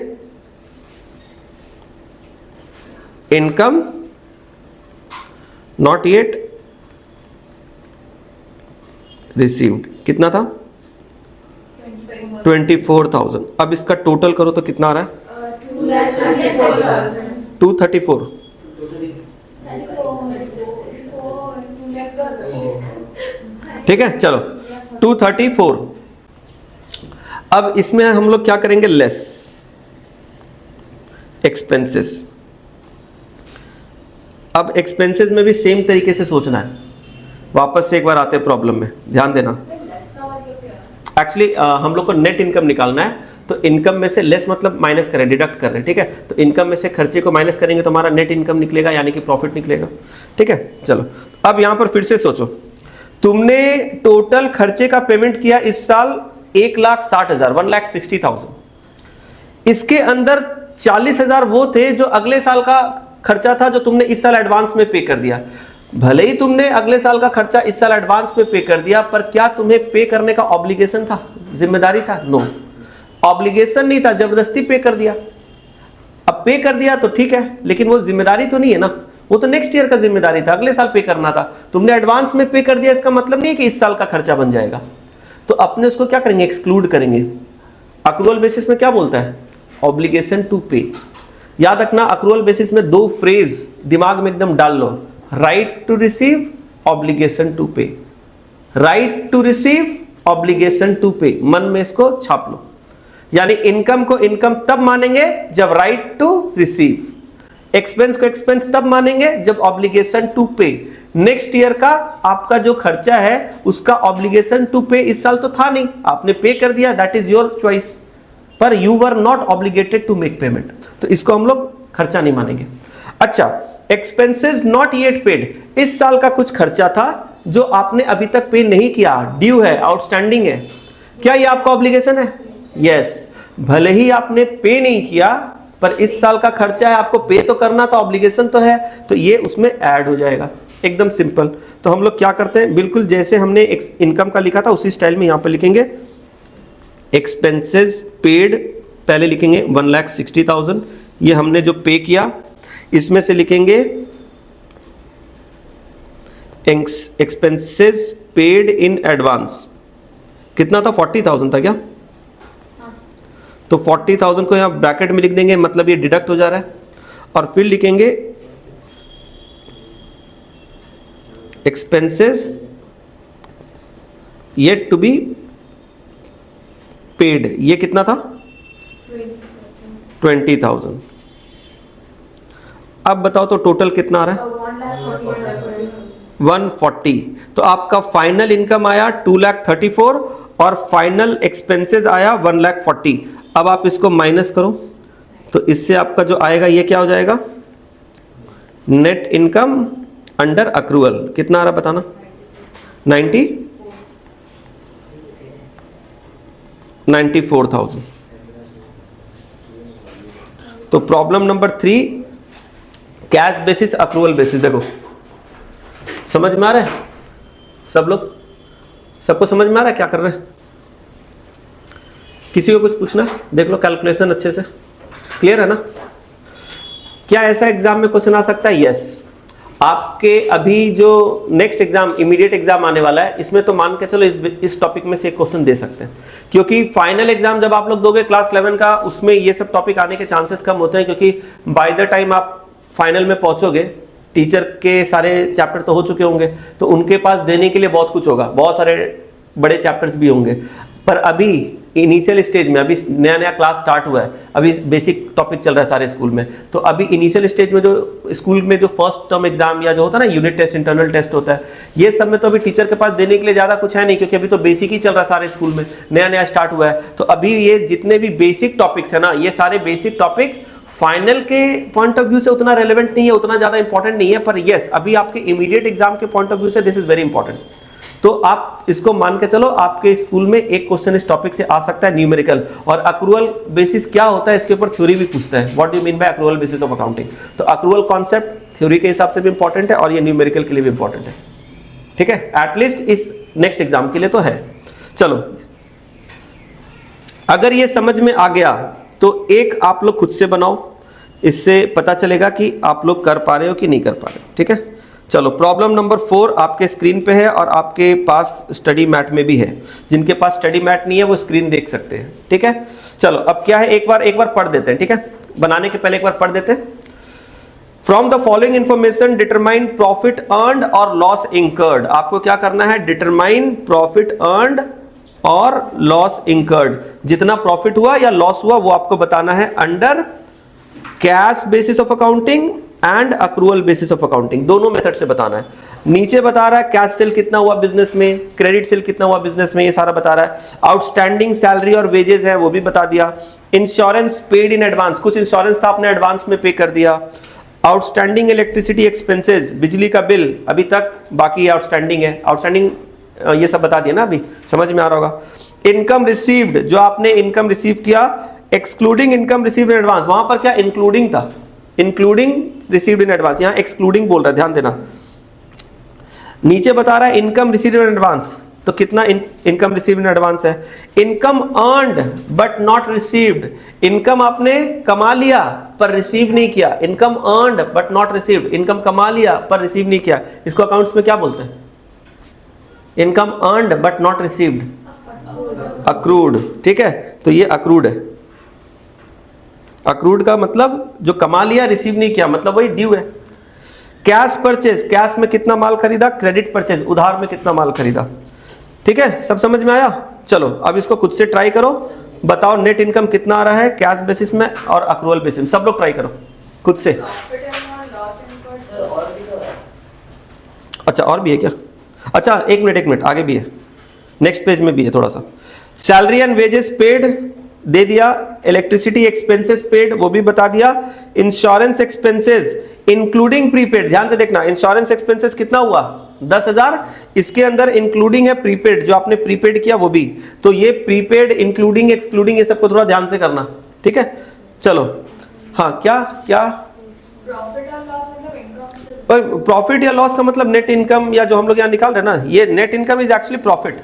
इनकम नॉट येट रिसीव्ड, कितना था 24,000। अब इसका टोटल करो तो कितना आ रहा है 234। ठीक है, चलो 234। अब इसमें हम लोग क्या करेंगे, लेस एक्सपेंसेस। अब एक्सपेंसेस में भी सेम तरीके से सोचना है। वापस से एक बार आते हैं प्रॉब्लम में, ध्यान देना। एक्चुअली हम लोग को नेट इनकम निकालना है, तो इनकम में से लेस मतलब माइनस करें, डिडक्ट कर रहे हैं, ठीक है। तो इनकम में से खर्चे को माइनस करेंगे तो हमारा नेट इनकम निकलेगा, यानी कि प्रॉफिट निकलेगा, ठीक है। चलो, अब यहां पर फिर से सोचो, तुमने टोटल खर्चे का पेमेंट किया इस साल 1,60,000, 1,60,000। इसके अंदर 40,000 वो थे जो अगले साल का खर्चा था, जो तुमने इस साल एडवांस में पे कर दिया। भले ही तुमने अगले साल का खर्चा इस साल एडवांस में पे कर दिया, पर क्या तुम्हें पे करने का ऑब्लिगेशन था, जिम्मेदारी था? नो, ऑब्लिगेशन नहीं था, जबरदस्ती पे कर दिया। अब पे कर दिया तो ठीक है, लेकिन वो जिम्मेदारी तो नहीं है ना, वो तो नेक्स्ट ईयर का जिम्मेदारी था, अगले साल पे करना था। तुमने एडवांस में पे कर दिया, इसका मतलब नहीं है कि इस साल का खर्चा बन जाएगा। तो अपने उसको क्या करेंगे, एक्सक्लूड करेंगे। अक्रूअल बेसिस में क्या बोलता है, ऑब्लिगेशन टू पे। याद रखना, अक्रूअल बेसिस में दो फ्रेज दिमाग में एकदम डाल लो, right to receive, obligation to pay. Right to receive, obligation to pay, मन में इसको छाप लो। यानी इनकम को इनकम तब मानेंगे जब राइट टू रिसीव, एक्सपेंस को एक्सपेंस तब मानेंगे जब ऑब्लिगेशन टू पे। नेक्स्ट ईयर का आपका जो खर्चा है उसका ऑब्लिगेशन टू पे इस साल तो था नहीं, आपने पे कर दिया, दैट इज योर चॉइस, पर you were not obligated to make payment, तो इसको हम लोग खर्चा नहीं मानेंगे। अच्छा, एक्सपेंसेस नॉट येट पेड, इस साल का कुछ खर्चा था जो आपने अभी तक पे नहीं किया, ड्यू है, आउटस्टैंडिंग है, क्या ये आपका ऑब्लिगेशन है? यस। भले ही आपने पे नहीं किया, पर इस साल का खर्चा है, आपको पे तो करना था, ऑब्लिगेशन तो है, तो ये उसमें ऐड हो जाएगा, एकदम सिंपल। तो हम लोग क्या करते हैं, बिल्कुल जैसे हमने इनकम का लिखा था उसी स्टाइल में यहां पर लिखेंगे एक्सपेंसेस पेड, पहले लिखेंगे 1,60,000, ये हमने जो पे किया, इसमें से लिखेंगे एक्सपेंसेस पेड इन एडवांस, कितना था 40,000 था क्या? तो 40,000 को यहां ब्रैकेट में लिख देंगे, मतलब ये डिडक्ट हो जा रहा है। और फिर लिखेंगे expenses yet to be paid, ये कितना था 20,000। अब बताओ तो टोटल कितना आ रहा है 140। तो आपका फाइनल इनकम आया 2,34,000 और फाइनल एक्सपेंसेस आया 1,40,000। अब आप इसको माइनस करो तो इससे आपका जो आएगा ये क्या हो जाएगा, नेट इनकम अंडर अक्रूअल, कितना आ रहा बताना, 94,000। तो problem number 3, cash basis accrual basis. देखो समझ में आ रहा है सब लोग, सबको समझ में आ रहा है क्या कर रहे हैं? किसी को कुछ पूछना है? देख लो कैलकुलेशन अच्छे से, क्लियर है ना? क्या ऐसा एग्जाम में क्वेश्चन आ सकता है? यस। आपके अभी जो नेक्स्ट एग्जाम, इमीडिएट एग्जाम आने वाला है, इसमें तो मान के चलो इस टॉपिक में से एक क्वेश्चन दे सकते हैं, क्योंकि फाइनल एग्जाम जब आप लोग दोगे क्लास 11 का, उसमें ये सब टॉपिक आने के चांसेस कम होते हैं, क्योंकि बाय द टाइम आप फाइनल में पहुंचोगे टीचर के सारे चैप्टर तो हो चुके होंगे, तो उनके पास देने के लिए बहुत कुछ होगा, बहुत सारे बड़े चैप्टर्स भी होंगे। पर अभी इनिशियल स्टेज में, अभी नया नया क्लास स्टार्ट हुआ है, अभी बेसिक टॉपिक चल रहा है सारे स्कूल में, तो अभी इनिशियल स्टेज में जो स्कूल में जो फर्स्ट टर्म एग्जाम या जो होता है ना, यूनिट टेस्ट, इंटरनल टेस्ट होता है, ये सब में तो अभी टीचर के पास देने के लिए ज़्यादा कुछ है नहीं, क्योंकि अभी तो बेसिक ही चल रहा है सारे स्कूल में, नया नया स्टार्ट हुआ है। तो अभी ये जितने भी बेसिक टॉपिक्स है ना, ये सारे बेसिक टॉपिक फाइनल के पॉइंट ऑफ व्यू से उतना रेलेवेंट नहीं है, उतना ज्यादा इंपॉर्टेंट नहीं है, पर यस अभी आपके इमीडिएट एग्जाम के पॉइंट ऑफ व्यू से दिस इज वेरी इंपॉर्टेंट। तो आप इसको मान के चलो, आपके स्कूल में एक क्वेश्चन इस टॉपिक से आ सकता है, न्यूमेरिकल। और अक्रूवल बेसिस क्या होता है इसके ऊपर थ्योरी भी पूछता है, what do you mean by accrual basis of accounting. तो अक्रूवल कॉन्सेप्ट थ्योरी के हिसाब से भी इंपॉर्टेंट है और ये न्यूमेरिकल के लिए भी इंपॉर्टेंट है, ठीक है, एटलीस्ट इस नेक्स्ट एग्जाम के लिए तो है। चलो, अगर ये समझ में आ गया तो एक आप लोग खुद से बनाओ, इससे पता चलेगा कि आप लोग कर पा रहे हो कि नहीं कर पा रहे हो, ठीक है। चलो, प्रॉब्लम नंबर 4 आपके स्क्रीन पे है और आपके पास स्टडी मैट में भी है। जिनके पास स्टडी मैट नहीं है वो स्क्रीन देख सकते हैं, ठीक है। चलो, अब क्या है, एक बार पढ़ देते हैं, ठीक है। बनाने के पहले एक बार पढ़ देते हैं। From the following information determine profit earned और लॉस इंकर्ड। आपको क्या करना है, डिटरमाइन प्रॉफिट अर्न्ड और लॉस इंकर्ड। जितना प्रॉफिट हुआ या लॉस हुआ वो आपको बताना है under cash basis of accounting and accrual basis of accounting, दोनों मेथड से बताना है। नीचे बता रहा है कैश सेल कितना हुआ बिजनेस में, क्रेडिट सेल कितना हुआ बिजनेस में, ये सारा बता रहा है। आउटस्टैंडिंग सैलरी और वेजेस है वो भी बता दिया। इंश्योरेंस पेड इन एडवांस, कुछ इंश्योरेंस था आपने एडवांस में पे कर दिया। आउटस्टैंडिंग इलेक्ट्रिसिटी एक्सपेंसेस, बिजली का बिल अभी तक बाकी आउटस्टैंडिंग है, आउटस्टैंडिंग ये सब बता दिया ना, अभी समझ में आ रहा होगा। इनकम रिसीव्ड, जो आपने इनकम रिसीव किया, excluding income received in advance, वहां पर क्या इंक्लूडिंग था, इंक्लूडिंग रिसीव्ड इन एडवांस, यहां एक्सक्लूडिंग बोल रहा है, ध्यान देना। नीचे बता रहा है इनकम रिसीव्ड इन एडवांस, तो कितना इनकम रिसीव्ड इन एडवांस है। Income earned but not received, income आपने कमा लिया पर रिसीव नहीं किया। Income earned but not received, income कमा लिया पर रिसीव नहीं किया, इसको अकाउंट्स में क्या बोलते हैं, income earned but not received, accrued, ठीक है। तो ये अक्रूड है। अक्रूड का मतलब जो कमा लिया रिसीव नहीं किया, मतलब वही ड्यू है। कैश परचेज, कैश में कितना माल खरीदा, क्रेडिट परचेज उधार में कितना माल खरीदा, ठीक है, सब समझ में आया। चलो, अब इसको खुद से ट्राई करो, बताओ नेट इनकम कितना आ रहा है कैश बेसिस में और अक्रूवल बेसिस में, सब लोग ट्राई करो खुद से। अच्छा, और भी है क्या? अच्छा, एक मिनट आगे भी है, नेक्स्ट पेज में भी है थोड़ा सा। सैलरी एंड वेजेस पेड दे दिया, इलेक्ट्रिसिटी एक्सपेंसेस पेड वो भी बता दिया, इंश्योरेंस एक्सपेंसेस इंक्लूडिंग प्रीपेड, ध्यान से देखना, इंश्योरेंस एक्सपेंसेस कितना हुआ 10,000, इसके अंदर इंक्लूडिंग है प्रीपेड, जो आपने प्रीपेड किया वो भी। तो ये प्रीपेड इंक्लूडिंग एक्सक्लूडिंग ये सबको थोड़ा ध्यान से करना, ठीक है। चलो, हाँ, क्या
प्रॉफिट और लॉस मतलब इनकम,
प्रॉफिट या लॉस का मतलब नेट इनकम, या जो हम लोग यहाँ निकाल रहे हैं ना, ये net income is actually profit.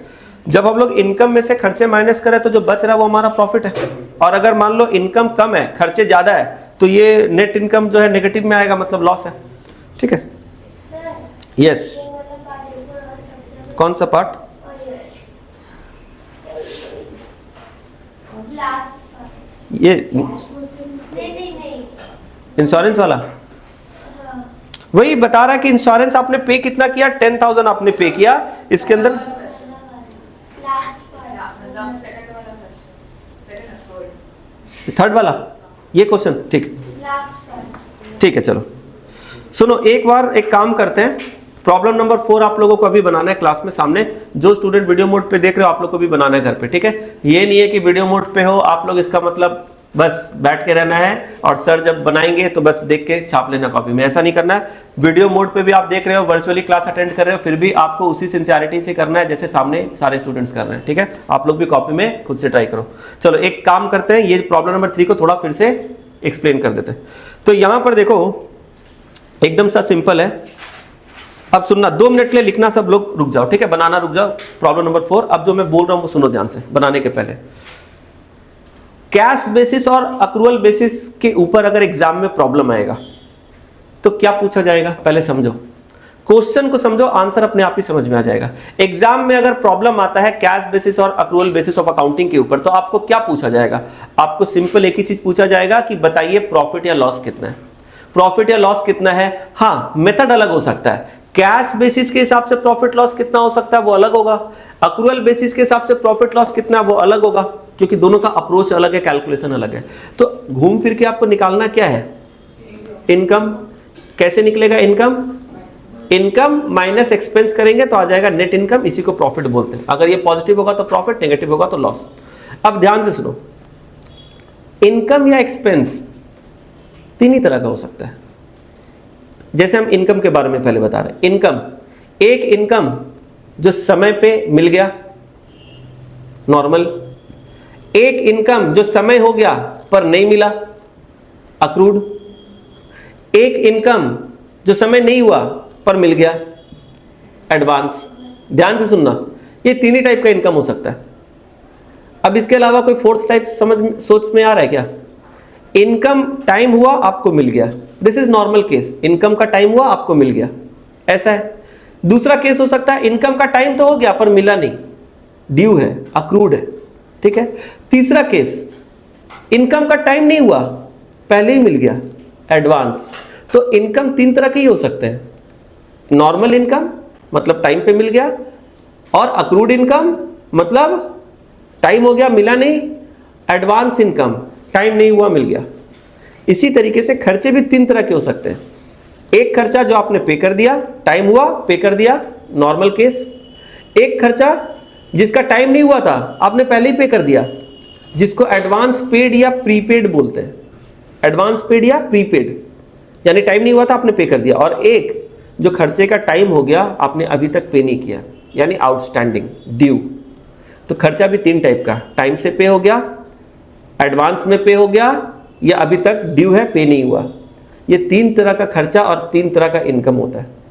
जब हम लोग इनकम में से खर्चे माइनस करें तो जो बच रहा है वो हमारा प्रॉफिट है। और अगर मान लो इनकम कम है खर्चे ज्यादा है तो ये नेट इनकम जो है नेगेटिव में आएगा, मतलब लॉस है, ठीक है। यस, कौन सा पार्ट? ये इंश्योरेंस वाला वही बता रहा है कि इंश्योरेंस आपने पे कितना किया, 10,000 आपने पे किया, इसके अंदर थर्ड वाला ये क्वेश्चन, ठीक है। चलो सुनो, एक बार एक काम करते हैं, प्रॉब्लम नंबर 4 आप लोगों को अभी बनाना है क्लास में सामने, जो स्टूडेंट वीडियो मोड पे देख रहे हो आप लोग को भी बनाना है घर पे, ठीक है। ये नहीं है कि वीडियो मोड पे हो आप लोग, इसका मतलब बस बैठ के रहना है और सर जब बनाएंगे तो बस देख के छाप लेना कॉपी में, ऐसा नहीं करना है। वीडियो मोड पे भी आप देख रहे हो, वर्चुअली क्लास अटेंड कर रहे हो, फिर भी आपको उसी सिंसियरिटी से करना है जैसे सामने सारे स्टूडेंट्स कर रहे हैं, ठीक है। आप लोग भी कॉपी में खुद से ट्राई करो। चलो, एक काम करते हैं, ये प्रॉब्लम नंबर 3 को थोड़ा फिर से एक्सप्लेन कर देते हैं। तो यहां पर देखो, एकदम सा सिंपल है, अब सुनना, 2 मिनट के लिए लिखना, सब लोग रुक जाओ, ठीक है, बनाना रुक जाओ। प्रॉब्लम नंबर 4, अब जो मैं बोल रहा हूं वो सुनो ध्यान से, बनाने के पहले। कैश बेसिस और अक्रूवल बेसिस के ऊपर अगर एग्जाम में प्रॉब्लम आएगा तो क्या पूछा जाएगा, पहले समझो, क्वेश्चन को समझो, आंसर अपने आप ही समझ में आ जाएगा। एग्जाम में अगर प्रॉब्लम आता है कैश बेसिस और अक्रूवल बेसिस ऑफ अकाउंटिंग के ऊपर, तो आपको क्या पूछा जाएगा? आपको सिंपल एक ही चीज पूछा जाएगा कि बताइए प्रॉफिट या लॉस कितना है, प्रॉफिट या लॉस कितना है। हाँ, मेथड अलग हो सकता है, कैश बेसिस के हिसाब से प्रॉफिट लॉस कितना हो सकता है वो अलग होगा, अक्रूवल बेसिस के हिसाब से प्रॉफिट लॉस कितना वो अलग होगा, क्योंकि दोनों का अप्रोच अलग है, कैलकुलेशन अलग है। तो घूम फिर के आपको निकालना क्या है, इनकम। कैसे निकलेगा इनकम? इनकम माइनस एक्सपेंस करेंगे तो आ जाएगा नेट इनकम, इसी को प्रॉफिट बोलते हैं। अगर ये पॉजिटिव होगा तो प्रॉफिट, नेगेटिव होगा तो लॉस। अब ध्यान से सुनो, इनकम या एक्सपेंस तीन ही तरह का हो सकता है। जैसे हम इनकम के बारे में पहले बता रहे हैं, इनकम, एक इनकम जो समय पे मिल गया, नॉर्मल। एक इनकम जो समय हो गया पर नहीं मिला, अक्रूड। एक इनकम जो समय नहीं हुआ पर मिल गया, एडवांस। ध्यान से सुनना, ये तीन ही टाइप का इनकम हो सकता है। अब इसके अलावा कोई फोर्थ टाइप सोच में आ रहा है क्या? इनकम टाइम हुआ आपको मिल गया, this is normal case. Income का टाइम हुआ आपको मिल गया, ऐसा है। दूसरा केस हो सकता है इनकम का टाइम तो हो गया पर मिला नहीं, ड्यू है, अक्रूड है, ठीक है। तीसरा केस, इनकम का टाइम नहीं हुआ, पहले ही मिल गया, एडवांस। तो इनकम तीन तरह के ही हो सकते हैं, नॉर्मल इनकम मतलब टाइम पे मिल गया, और अक्रूड इनकम मतलब टाइम हो गया मिला नहीं, एडवांस इनकम टाइम नहीं हुआ मिल गया। इसी तरीके से खर्चे भी तीन तरह के हो सकते हैं। एक खर्चा जो आपने पे कर दिया, टाइम हुआ पे कर दिया, नॉर्मल केस। एक खर्चा जिसका टाइम नहीं हुआ था, आपने पहले ही पे कर दिया, जिसको एडवांस पेड या प्रीपेड बोलते हैं। एडवांस पेड या प्रीपेड, यानी टाइम नहीं हुआ था आपने पे कर दिया। और एक जो खर्चे का टाइम हो गया आपने अभी तक पे नहीं किया, यानी आउटस्टैंडिंग, ड्यू। तो खर्चा भी तीन टाइप का, टाइम से पे हो गया, एडवांस में पे हो गया, या अभी तक ड्यू है पे नहीं हुआ। ये तीन तरह का खर्चा और तीन तरह का इनकम होता है।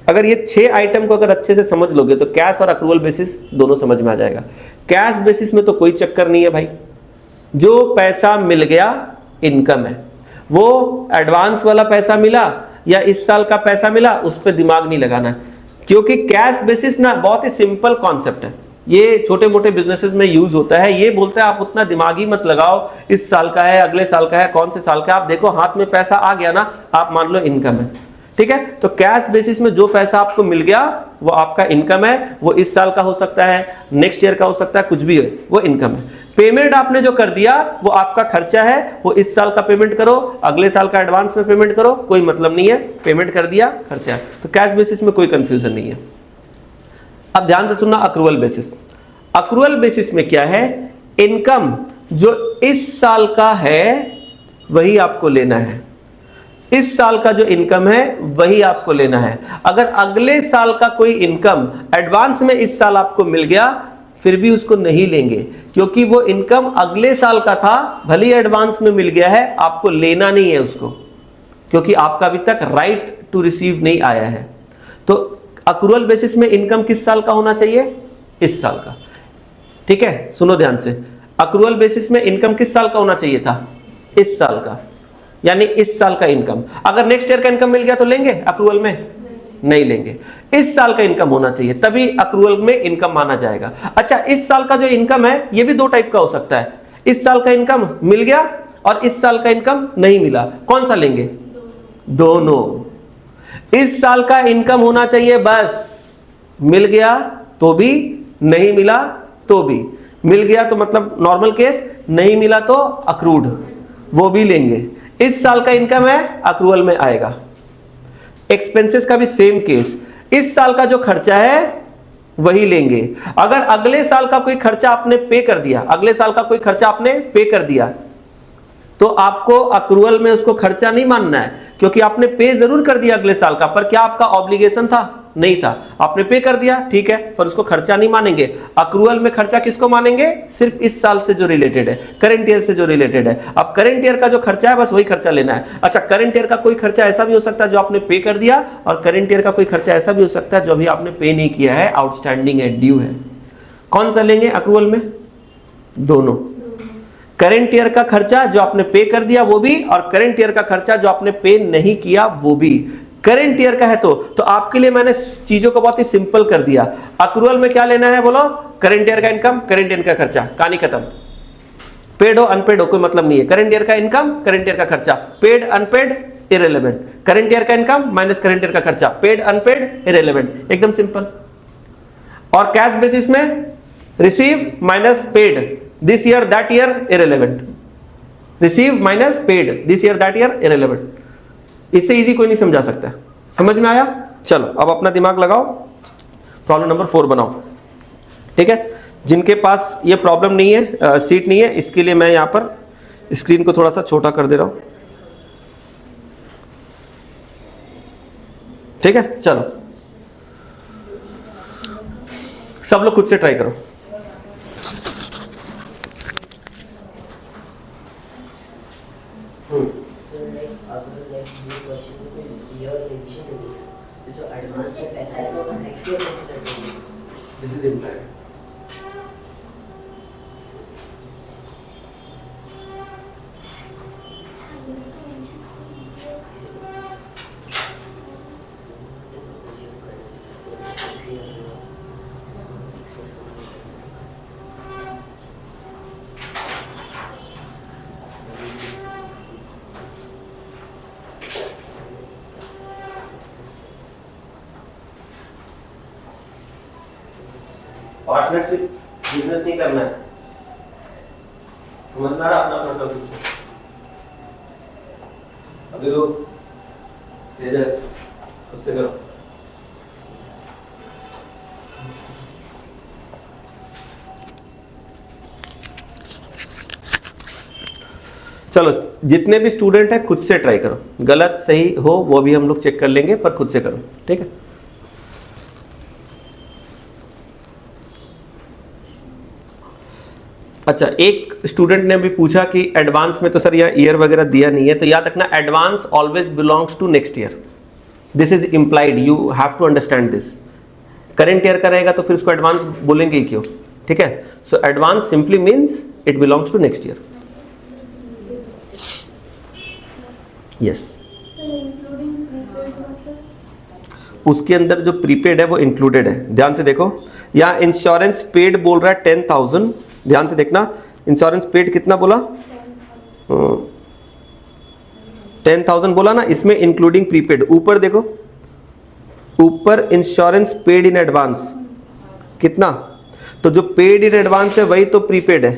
अगर ये 6 आइटम को अगर अच्छे से समझ लोगे तो कैश और अक्रूवल बेसिस दोनों समझ में आ जाएगा। कैश बेसिस में तो कोई चक्कर नहीं है भाई, जो पैसा मिल गया इनकम है। वो एडवांस वाला पैसा मिला या इस साल का पैसा मिला, उस पर दिमाग नहीं लगाना है, क्योंकि कैश बेसिस ना बहुत ही सिंपल कॉन्सेप्ट है। ये छोटे मोटे बिजनेसेस में यूज होता है। ये बोलता है आप उतना दिमाग ही मत लगाओ, इस साल का है, अगले साल का है, कौन से साल का है। आप देखो हाथ में पैसा आ गया ना, आप मान लो इनकम है, ठीक है। तो कैश बेसिस में जो पैसा आपको मिल गया वो आपका इनकम है। वो इस साल का हो सकता है, नेक्स्ट ईयर का हो सकता है, कुछ भी है, वो इनकम है। पेमेंट आपने जो कर दिया वो आपका खर्चा है, वो इस साल का पेमेंट करो, अगले साल का एडवांस में पेमेंट करो, कोई मतलब नहीं है, पेमेंट कर दिया, खर्चा है। तो कैश बेसिस में कोई कंफ्यूजन नहीं है। अब ध्यान से सुनना, अक्रूवल बेसिस। अक्रूवल बेसिस में क्या है, इनकम जो इस साल का है वही आपको लेना है। इस साल का जो इनकम है वही आपको लेना है। अगर अगले साल का कोई इनकम एडवांस में इस साल आपको मिल गया, फिर भी उसको नहीं लेंगे, क्योंकि वो इनकम अगले साल का था, भले ही एडवांस में मिल गया है, आपको लेना नहीं है उसको, क्योंकि आपका अभी तक राइट टू रिसीव नहीं आया है। तो अक्रूवल बेसिस में इनकम किस साल का होना चाहिए? इस साल का, ठीक है। सुनो ध्यान से, अक्रूवल बेसिस में इनकम किस साल का होना चाहिए था? इस साल का, यानी इस साल का इनकम। अगर नेक्स्ट ईयर का इनकम मिल गया तो लेंगे अक्रूवल में? नहीं लेंगे। इस साल का इनकम होना चाहिए, तभी अक्रूवल में इनकम माना जाएगा। अच्छा, इस साल का जो इनकम है ये भी दो टाइप का हो सकता है। इस साल का इनकम मिल गया और इस साल का इनकम नहीं मिला, कौन सा लेंगे? दोनों। इस साल का इनकम होना चाहिए बस, मिल गया तो भी, नहीं मिला तो भी। मिल गया तो मतलब नॉर्मल केस, नहीं मिला तो अक्रूड, वो भी लेंगे। इस साल का इनकम है, अक्रूवल में आएगा। एक्सपेंसेस का भी सेम केस, इस साल का जो खर्चा है वही लेंगे। अगर अगले साल का कोई खर्चा आपने पे कर दिया, अगले साल का कोई खर्चा आपने पे कर दिया, तो आपको अक्रूवल में उसको खर्चा नहीं मानना है, क्योंकि आपने पे जरूर कर दिया अगले साल का, पर क्या आपका ऑब्लिगेशन था? नहीं था। आपने पे कर दिया, ठीक है, पर उसको खर्चा नहीं मानेंगे। अक्रूवल में खर्चा किसको मानेंगे? सिर्फ इस साल से जो रिलेटेड है, करंट ईयर से जो रिलेटेड है। अब करंट ईयर का जो खर्चा है बस वही खर्चा लेना है। अच्छा, करंट ईयर का कोई खर्चा ऐसा भी हो सकता है जो आपने पे कर दिया, और करंट ईयर का कोई खर्चा ऐसा भी हो सकता है जो अभी आपने पे नहीं किया है, आउटस्टैंडिंग है, ड्यू है। कौन सा लेंगे अक्रूवल में? दोनों। करंट ईयर का खर्चा जो आपने पे कर दिया वो भी, और करंट ईयर का खर्चा जो आपने पे नहीं किया वो भी। करंट ईयर का है तो आपके लिए मैंने चीजों को बहुत ही सिंपल कर दिया। अक्रूवल में क्या लेना है बोलो? करंट ईयर का इनकम, करंट ईयर का खर्चा, कहानी खत्म। पेड हो अनपेड हो कोई मतलब नहीं है। करंट ईयर का इनकम, करंट ईयर का खर्चा, paid unpaid irrelevant. Current year का इनकम माइनस करंट ईयर का खर्चा, पेड अनपेड इररिलेवेंट, एकदम सिंपल। और कैश बेसिस में receive minus paid, this year that year irrelevant. Receive minus paid, this year that year irrelevant. इससे easy कोई नहीं समझा सकता। समझ में आया? चलो अब अपना दिमाग लगाओ, प्रॉब्लम नंबर 4 बनाओ, ठीक है। जिनके पास ये प्रॉब्लम नहीं है, सीट नहीं है, इसके लिए मैं यहाँ पर स्क्रीन को थोड़ा सा छोटा कर दे रहा हूँ। ठीक है, चलो सब लोग खुद से ट्राई करो।
सर लाइक अगर लाइक ये क्वेश्चन को ईयर मेंशन नहीं है तो जो एडवांस में पैसा है वो नेक्स्ट ईयर कंसीडर करेंगे।
This is implied. Partnership business नहीं करना है, समझना रहा अपना अपना कुछ। अभी लोग तेजस खुद से करो। चलो जितने भी स्टूडेंट हैं खुद से ट्राई करो, गलत सही हो वो भी हम लोग चेक कर लेंगे, पर खुद से करो, ठीक है। अच्छा, एक स्टूडेंट ने भी पूछा कि एडवांस में तो सर यहाँ ईयर वगैरह दिया नहीं है, तो याद रखना advance always belongs to next year, this is implied, you have to understand this. Current year का रहेगा तो फिर उसको एडवांस बोलेंगे ही क्यों, ठीक है। So advance simply means it belongs to next year. Yes, उसके अंदर जो प्रीपेड है वो इंक्लूडेड है, ध्यान से देखो। यहाँ इंश्योरेंस पेड बोल रहा है 10,000, ध्यान से देखना, इंश्योरेंस पेड कितना बोला, 10,000 बोला ना, इसमें इंक्लूडिंग प्रीपेड। ऊपर देखो, ऊपर इंश्योरेंस पेड इन एडवांस कितना, तो जो पेड इन एडवांस है वही तो प्रीपेड है।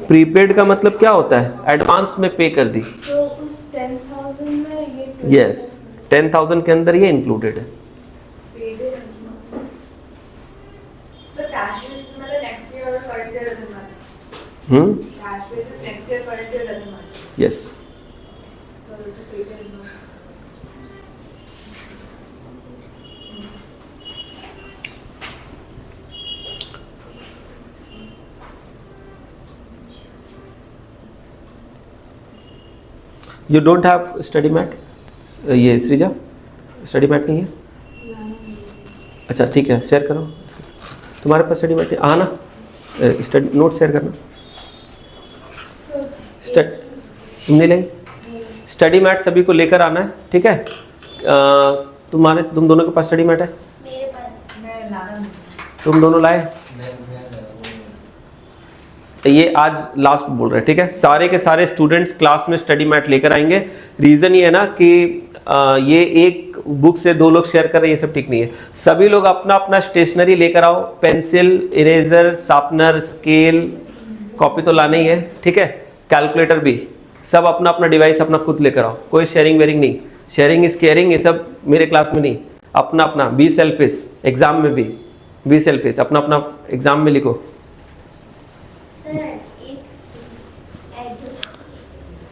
प्रीपेड का मतलब क्या होता है, एडवांस में पे कर दी,
तो उस 10,000 में ये
यस 10,000 के अंदर ये इंक्लूडेड है।
So cash basis मतलब next year or current year doesn't matter. Cash basis next year, current year doesn't matter.
Yes,
So it's a paid amount.
You don't have study mat, ये Srija study mat नहीं है, अच्छा ठीक है, share करो, तुम्हारे पास study mat आना, study note share करना। तुमने लाई स्टडी मैट, सभी को लेकर आना है, ठीक है। तुम दोनों के पास स्टडी मैट है,
मेरे पास मैं लाना नहीं।
तुम दोनों लाए, ये आज लास्ट बोल रहे हैं, ठीक है। सारे के सारे स्टूडेंट्स क्लास में स्टडी मैट लेकर आएंगे। रीज़न ये है ना कि ये एक बुक से 2 लोग शेयर कर रहे हैं, ये सब ठीक नहीं है। सभी लोग अपना अपना स्टेशनरी लेकर आओ, pencil, eraser, sharpener, scale, copy तो लाना ही है, ठीक है, कैलकुलेटर भी, सब अपना अपना डिवाइस अपना खुद लेकर आओ। कोई शेयरिंग वेयरिंग नहीं, शेयरिंग इज केयरिंग, ये सब मेरे क्लास में नहीं। अपना अपना बी सेल्फिश, एग्जाम में भी बी सेल्फिश, अपना अपना एग्जाम में लिखो।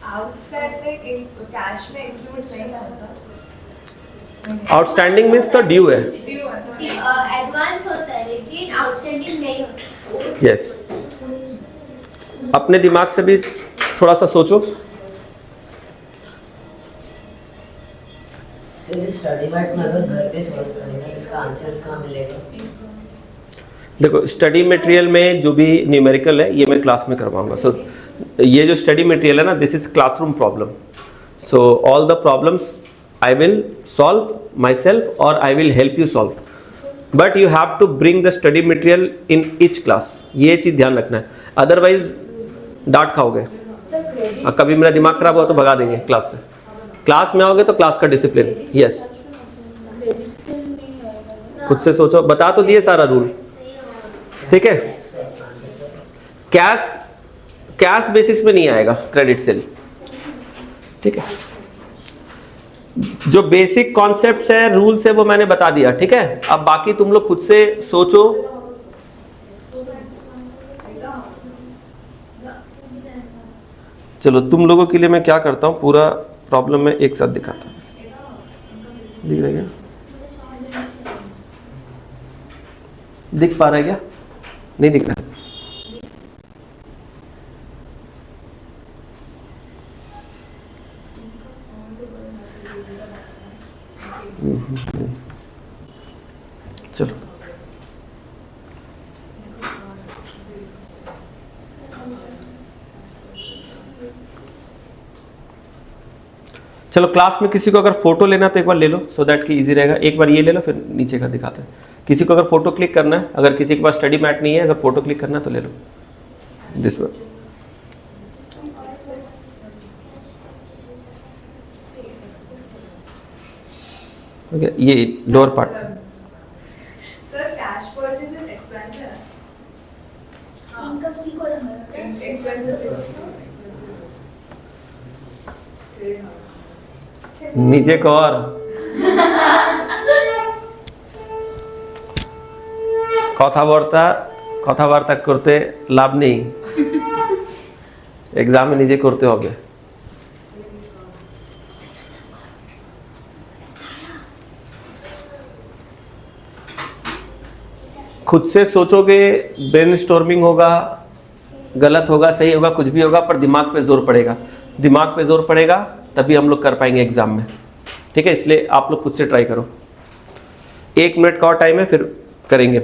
आउटस्टैंडिंग कैश में इंक्लूड नहीं होता।
आउटस्टैंडिंग मीन्स तो ड्यू है,
ड्यू है तो
एडवांस होता है लेकिन आउटस्टैंडिंग नहीं होता।
यस। अपने दिमाग से भी थोड़ा सा सोचो।
स्टडी मैट में अगर घर पे सॉल्व करेंगे तो इसका आंसर्स कहाँ मिलेगा?
देखो स्टडी मटेरियल में जो भी न्यूमेरिकल है ये मैं क्लास में करवाऊंगा। सो ये जो स्टडी मटेरियल है ना, this is classroom problem. So all the problems I will solve myself और I will help you solve, but you have to bring the study material in each class, ये चीज़ ध्यान रखना है, otherwise डांट खाओगे। और कभी मेरा दिमाग खराब हुआ तो भगा देंगे क्लास से। क्लास में आओगे तो क्लास का डिसिप्लिन, यस। खुद से सोचो, बता तो दिए सारा रूल, ठीक है। कैश बेसिस में नहीं आएगा क्रेडिट सेल, ठीक है। जो बेसिक कॉन्सेप्ट्स है, रूल्स है, वो मैंने बता दिया, ठीक है। अब बाकी तुम लोग खुद से सोचो। चलो तुम लोगों के लिए मैं क्या करता हूं, पूरा प्रॉब्लम में एक साथ दिखाता हूं। दिख रहा है क्या? दिख पा रहा है क्या? नहीं दिख रहा है। चलो चलो, क्लास में किसी को अगर फोटो लेना तो एक बार ले लो, सो दैट कि इजी रहेगा। एक बार ये ले लो, फिर नीचे का दिखाते हैं। किसी को अगर फोटो क्लिक करना है, अगर किसी के पास स्टडी मैट नहीं है, अगर फोटो क्लिक करना है तो ले लो दिस वन। ओके, ये lower part.
Sir, cash purchase is expensive.
इनका की कोड है
Expensive.
नीचे को और কথাবার্তা করতে লাভ নেই, एग्जाम में নিজে করতে হবে। खुद से सोचोगे, ब्रेनस्टॉर्मिंग होगा, गलत होगा, सही होगा, कुछ भी होगा, पर दिमाग पे जोर पड़ेगा। दिमाग पे जोर पड़ेगा तभी हम लोग कर पाएंगे एग्जाम में, ठीक है? इसलिए आप लोग खुद से ट्राई करो। 1 मिनट का और टाइम है, फिर करेंगे।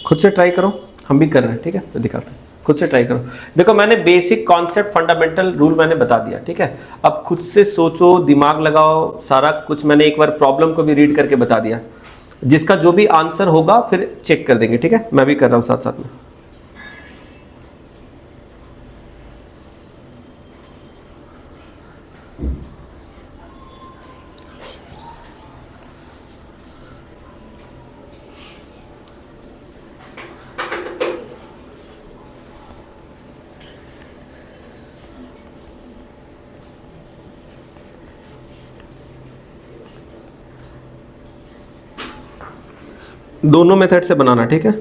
खुद से ट्राई करो, हम भी कर रहे हैं, ठीक है, तो दिखाते हैं, खुद से ट्राई करो। देखो मैंने बेसिक कॉन्सेप्ट फंडामेंटल रूल मैंने बता दिया, ठीक है, अब खुद से सोचो, दिमाग लगाओ, सारा कुछ मैंने एक बार प्रॉब्लम को भी रीड करके बता दिया, जिसका जो भी आंसर होगा फिर चेक कर देंगे, ठीक है, मैं भी कर रहा हूँ साथ साथ में। दोनों मेथड से बनाना, ठीक है।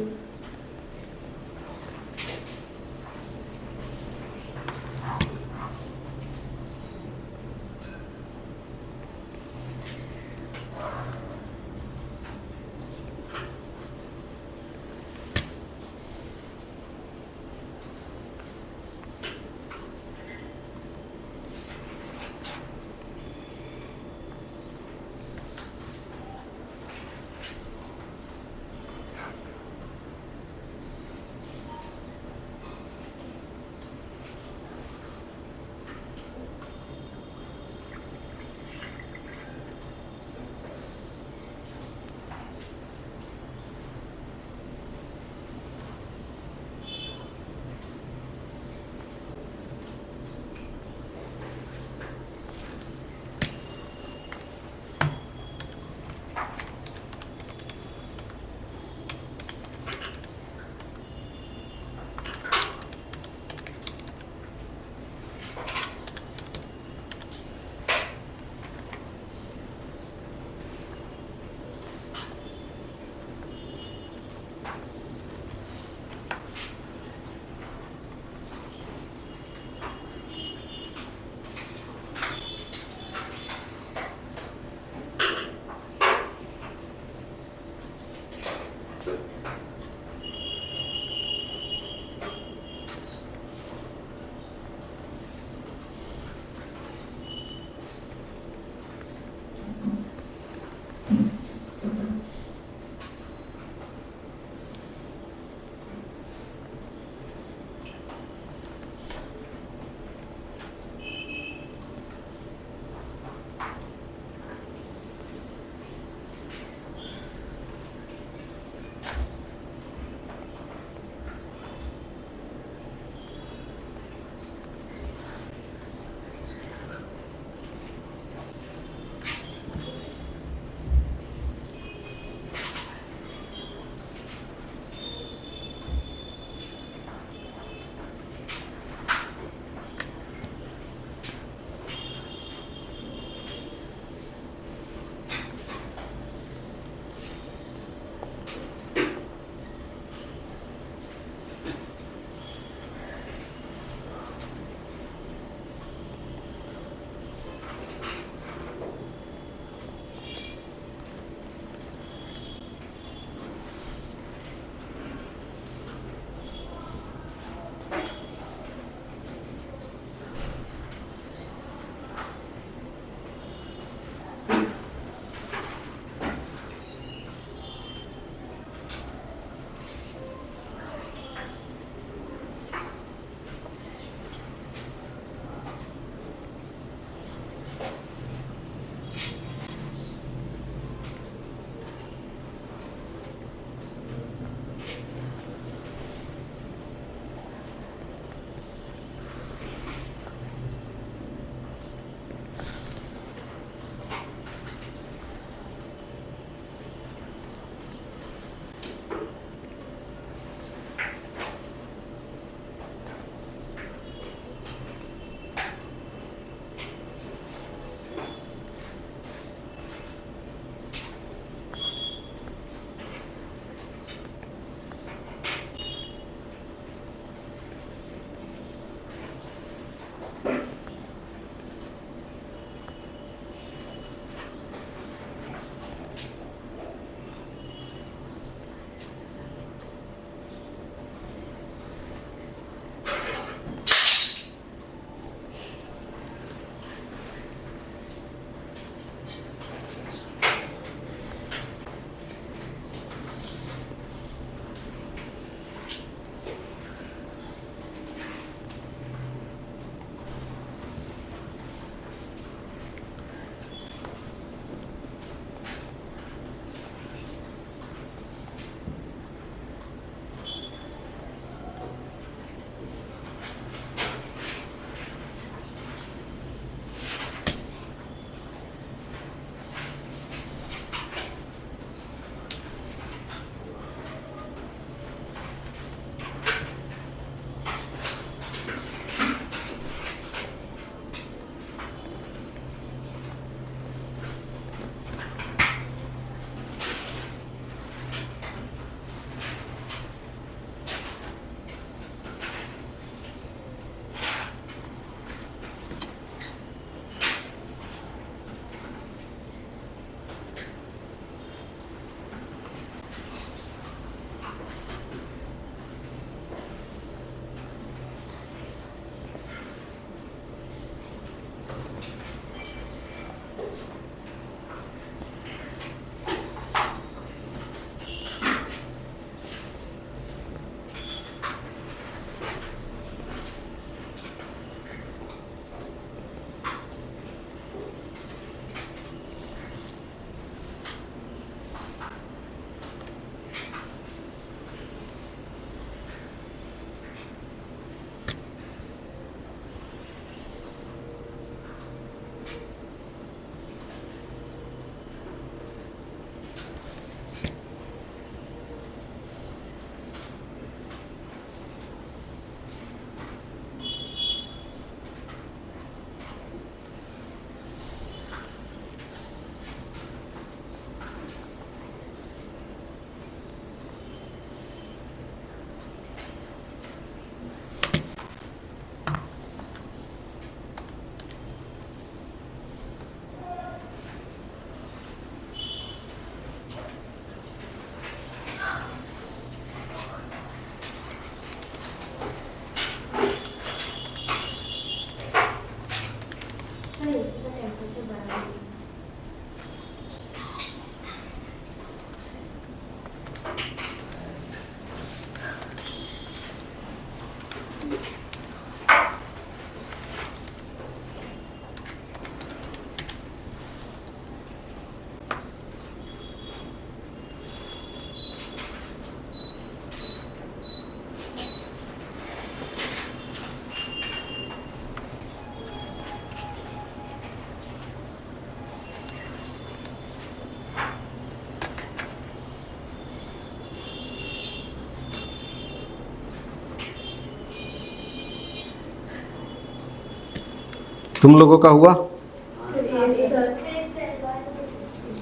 तुम लोगों का हुआ?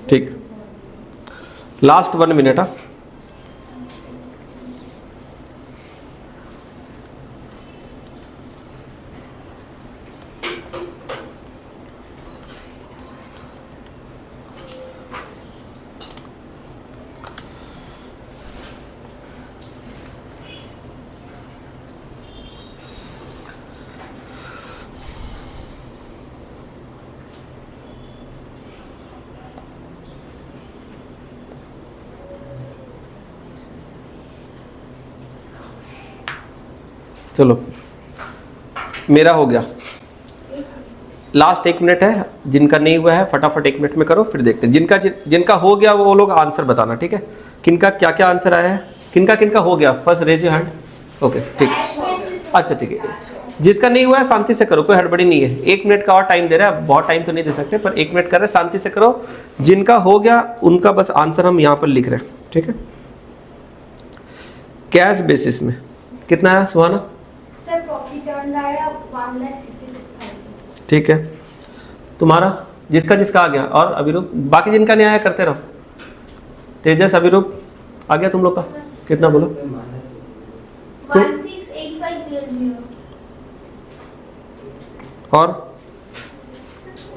ठीक, लास्ट 1 मिनट। हाँ, चलो मेरा हो गया। लास्ट 1 मिनट है, जिनका नहीं हुआ है फटाफट 1 मिनट में करो, फिर देखते हैं। जिनका हो गया वो लोग आंसर बताना, ठीक है? किनका क्या क्या आंसर आया है, किनका किनका हो गया, first raise your hand. Okay ठीक है, अच्छा ठीक है। जिसका नहीं हुआ है शांति से करो, कोई हड़बड़ी नहीं है। 1 मिनट का और टाइम दे रहा है, बहुत टाइम तो नहीं दे सकते, पर 1 मिनट कर रहे हैं, शांति से करो। जिनका हो गया उनका बस आंसर हम यहाँ पर लिख रहे हैं, ठीक है? कैश बेसिस में कितना है सुहाना?
सर प्रॉफिट अर्न आया 1,66,000।
ठीक है, तुम्हारा जिसका जिसका आ गया, और अभिरूप, बाकी जिनका नहीं आया करते रहो। तेजस, अभिरूप आ गया तुम लोग का? कितना बोलो?
168500।
और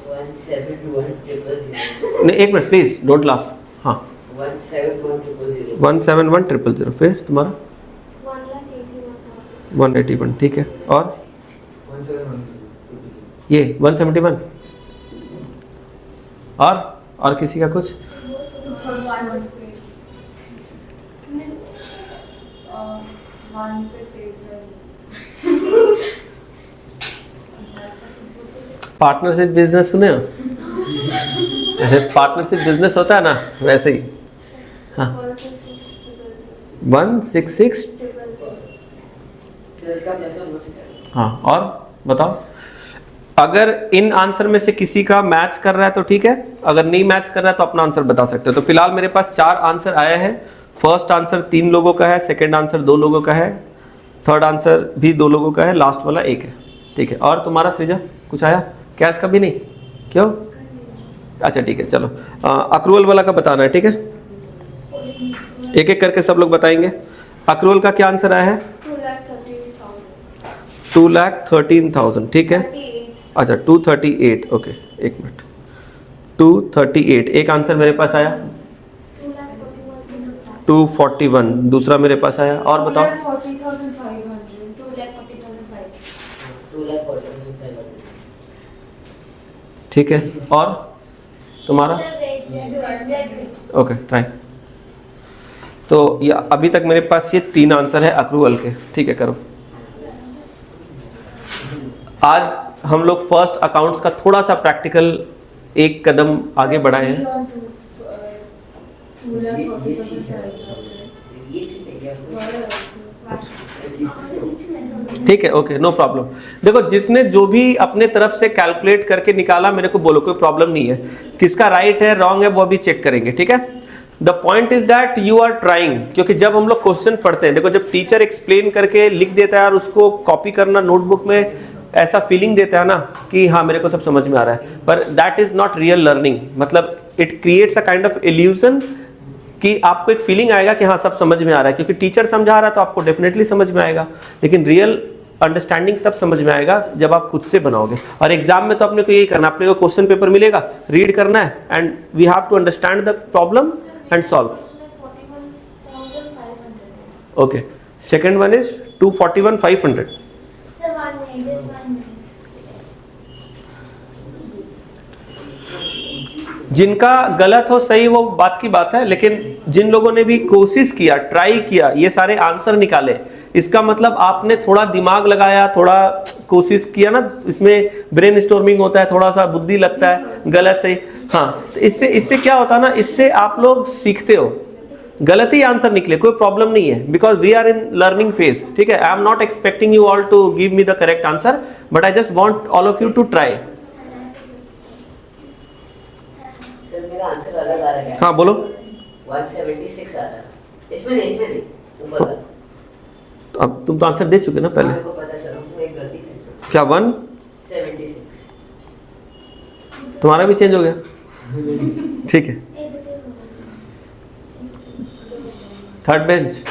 171,000.
नहीं, 1 मिनट प्लीज, डोंट लाफ। हाँ
171,000.
171,000। फिर तुम्हारा
1,81,000।
181, ठीक है। और
171.
ये 171। और किसी का कुछ?
168,000।
पार्टनरशिप बिजनेस सुने हो? ऐसे पार्टनरशिप बिजनेस होता है ना, वैसे ही। हाँ 166।
सर इसका प्लस वन हो चुका है.
हाँ, और बताओ। अगर इन आंसर में से किसी का मैच कर रहा है तो ठीक है, अगर नहीं मैच कर रहा है तो अपना आंसर बता सकते हो। तो फिलहाल मेरे पास 4 आंसर आए हैं। फर्स्ट आंसर 3 लोगों का है, सेकंड आंसर 2 लोगों का है, थर्ड आंसर भी 2 लोगों का है, लास्ट वाला 1 है, ठीक है? और तुम्हारा सृजा कुछ आया? कैश का भी नहीं? क्यों? अच्छा ठीक है, चलो अक्रूवल वाला का बताना है, ठीक है? एक एक करके सब लोग बताएंगे। अक्रूवल का क्या आंसर आया है? 2,13,000, ठीक है? अच्छा 238, ओके, 1 मिनट। 238 एक आंसर मेरे पास आया। 241 दूसरा मेरे पास आया। और बताओ।
2,40,500। 2,40,500।
2,40,500.
ठीक है, और तुम्हारा? Okay try. तो ये अभी तक मेरे पास ये 3 आंसर है अक्रूवल के, ठीक है? करो। आज हम लोग फर्स्ट अकाउंट्स का थोड़ा सा प्रैक्टिकल एक कदम आगे बढ़ाए हैं।
ये ठीक है क्या?
ठीक है, ओके, नो प्रॉब्लम। देखो, जिसने जो भी अपने तरफ से कैलकुलेट करके निकाला मेरे को बोलो, कोई प्रॉब्लम नहीं है। किसका राइट है रॉन्ग है वो अभी चेक करेंगे, ठीक है? The point is that you are trying, क्योंकि जब हम लोग क्वेश्चन पढ़ते हैं, देखो जब टीचर एक्सप्लेन करके लिख देता है और उसको कॉपी करना नोटबुक में, ऐसा फीलिंग देता है ना कि हाँ मेरे को सब समझ में आ रहा है, पर that is not real learning. मतलब it creates a kind of illusion कि आपको एक फीलिंग आएगा कि हाँ सब समझ में आ रहा है, क्योंकि टीचर समझा रहा है तो आपको डेफिनेटली समझ में आएगा, लेकिन रियल अंडरस्टैंडिंग तब समझ में आएगा जब आप खुद से बनाओगे। और एग्जाम में तो अपने को यही करना, अपने को क्वेश्चन पेपर मिलेगा, रीड करना है, and we have to understand the problem and solve.
41,500।
Okay, second one is 241,500।
Sir 1 minute, just 1 minute.
जिनका गलत हो सही वो बात की बात है, लेकिन जिन लोगों ने भी कोशिश किया, ट्राई किया, ये सारे आंसर निकाले, इसका मतलब आपने थोड़ा दिमाग लगाया, थोड़ा कोशिश किया ना। इसमें ब्रेन स्टॉर्मिंग होता है, थोड़ा सा बुद्धि लगता है गलत से। हाँ, तो इससे क्या होता है ना, इससे आप लोग सीखते हो। गलत ही आंसर निकले कोई प्रॉब्लम नहीं है, because we are in learning phase, ठीक है? I am not expecting you all to give me the correct answer, but I just want all of you to try.
Sir मेरा आंसर अलग आ रहा है।
हाँ बोलो।
176 आ रहा है। इसमें नहीं ऊपर वाला।
तो अब तुम तो आंसर दे चुके ना पहले।
मेरे को पता चला, तुम एक गलती कर रहे हो।
क्या 1?
76
तुम्हारा भी चेंज हो गया, ठीक है। थर्ड बेंच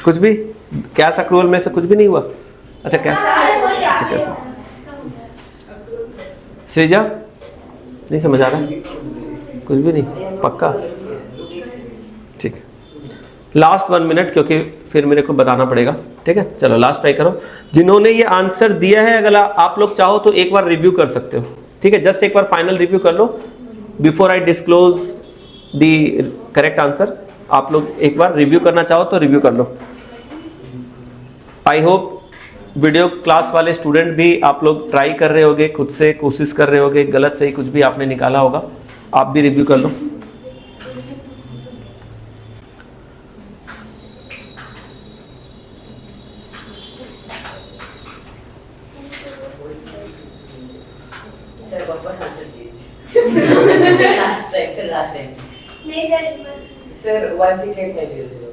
कुछ भी, कैश अक्रूवल में से कुछ भी नहीं हुआ? अच्छा कैश, अच्छा कैश। श्रीजा नहीं समझ आ रहा, कुछ भी नहीं, पक्का? ठीक है, लास्ट 1 मिनट क्योंकि फिर मेरे को बताना पड़ेगा, ठीक है। चलो लास्ट ट्राई करो। जिन्होंने ये आंसर दिया है, अगर आप लोग चाहो तो एक बार रिव्यू कर सकते हो, ठीक है। जस्ट एक बार फाइनल रिव्यू कर लो before I disclose the correct answer. आप लोग एक बार रिव्यू करना चाहो तो रिव्यू कर लो। आई होप वीडियो क्लास वाले स्टूडेंट भी आप लोग ट्राई कर रहे होगे, खुद से कोशिश कर रहे होगे, गलत सही कुछ भी आपने निकाला होगा, आप भी रिव्यू कर लो।
सर वापस आंसर चाहिए। लास्ट टाइम
नहीं सर,
सर 168500।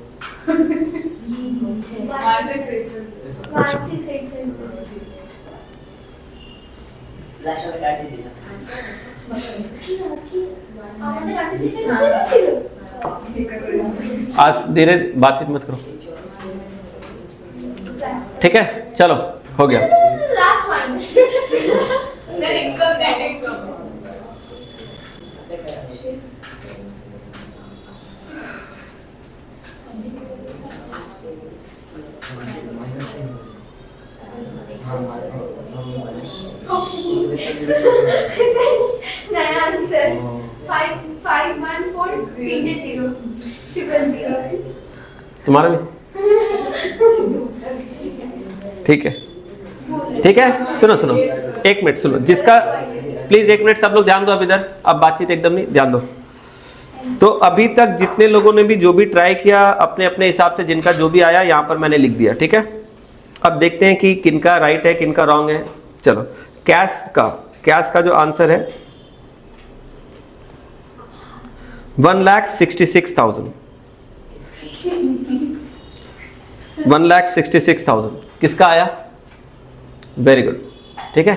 1685।
अच्छा।
1685।
लास्ट वाला काट दीजिए ना सर।
আমাদের কাছে যেটা ছিল
आज धीरे बातचीत मत करो, ठीक है। चलो हो गया।
Last one.
Then income, net income.
नया आंसर 5514 000
तुम्हारा भी ठीक है, ठीक है। सुनो सुनो, एक मिनट सुनो, जिसका प्लीज एक मिनट सब लोग ध्यान दो। अब इधर अब बातचीत एकदम नहीं, ध्यान दो। तो अभी तक जितने लोगों ने भी जो भी ट्राई किया अपने अपने हिसाब से, जिनका जो भी आया यहाँ पर मैंने लिख दिया, ठीक है। अब देखते हैं कि किनका राइट है किनका रॉन्ग है। चलो कैश का जो आंसर है 1,66,000। 1,66,000 किसका आया? वेरी गुड, ठीक है।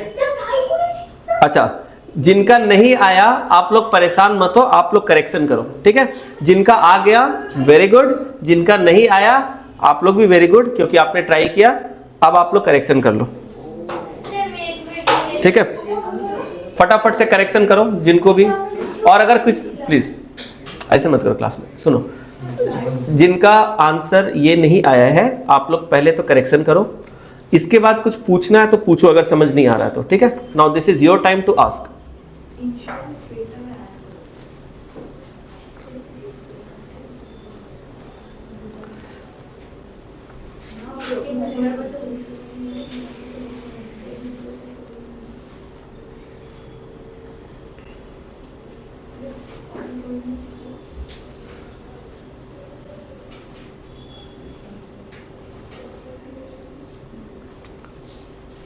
अच्छा, जिनका नहीं आया आप लोग परेशान मत हो, आप लोग करेक्शन करो, ठीक है। जिनका आ गया वेरी गुड, जिनका नहीं आया आप लोग भी वेरी गुड, क्योंकि आपने ट्राई किया। अब आप लोग करेक्शन कर लो, ठीक है। फटाफट से करेक्शन करो जिनको भी। और अगर कुछ प्लीज ऐसे मत करो क्लास में, सुनो। जिनका आंसर ये नहीं आया है आप लोग पहले तो करेक्शन करो, इसके बाद कुछ पूछना है तो पूछो अगर समझ नहीं आ रहा है तो, ठीक है। Now this is your time to ask.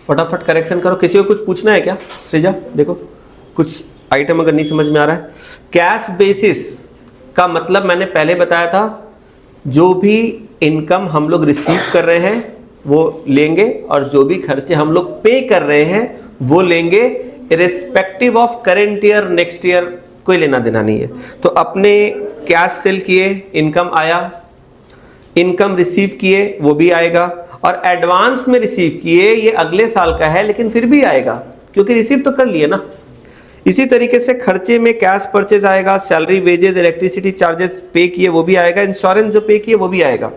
फटाफट करेक्शन करो। किसी को कुछ पूछना है क्या? श्रीजा देखो, कुछ आइटम अगर नहीं समझ में आ रहा है। कैश बेसिस का मतलब मैंने पहले बताया था, जो भी इनकम हम लोग रिसीव कर रहे हैं वो लेंगे, और जो भी खर्चे हम लोग पे कर रहे हैं वो लेंगे, irrespective of current year next year, कोई लेना देना नहीं है। तो अपने कैश सेल किए, इनकम आया, इनकम रिसीव किए वो भी आएगा, और एडवांस में रिसीव किए ये अगले साल का है लेकिन फिर भी आएगा क्योंकि रिसीव तो कर लिए ना। इसी तरीके से खर्चे में कैश परचेज आएगा, सैलरी, वेजेस, इलेक्ट्रिसिटी चार्जेस पे किए वो भी आएगा, इंश्योरेंस जो पे किए वो भी आएगा।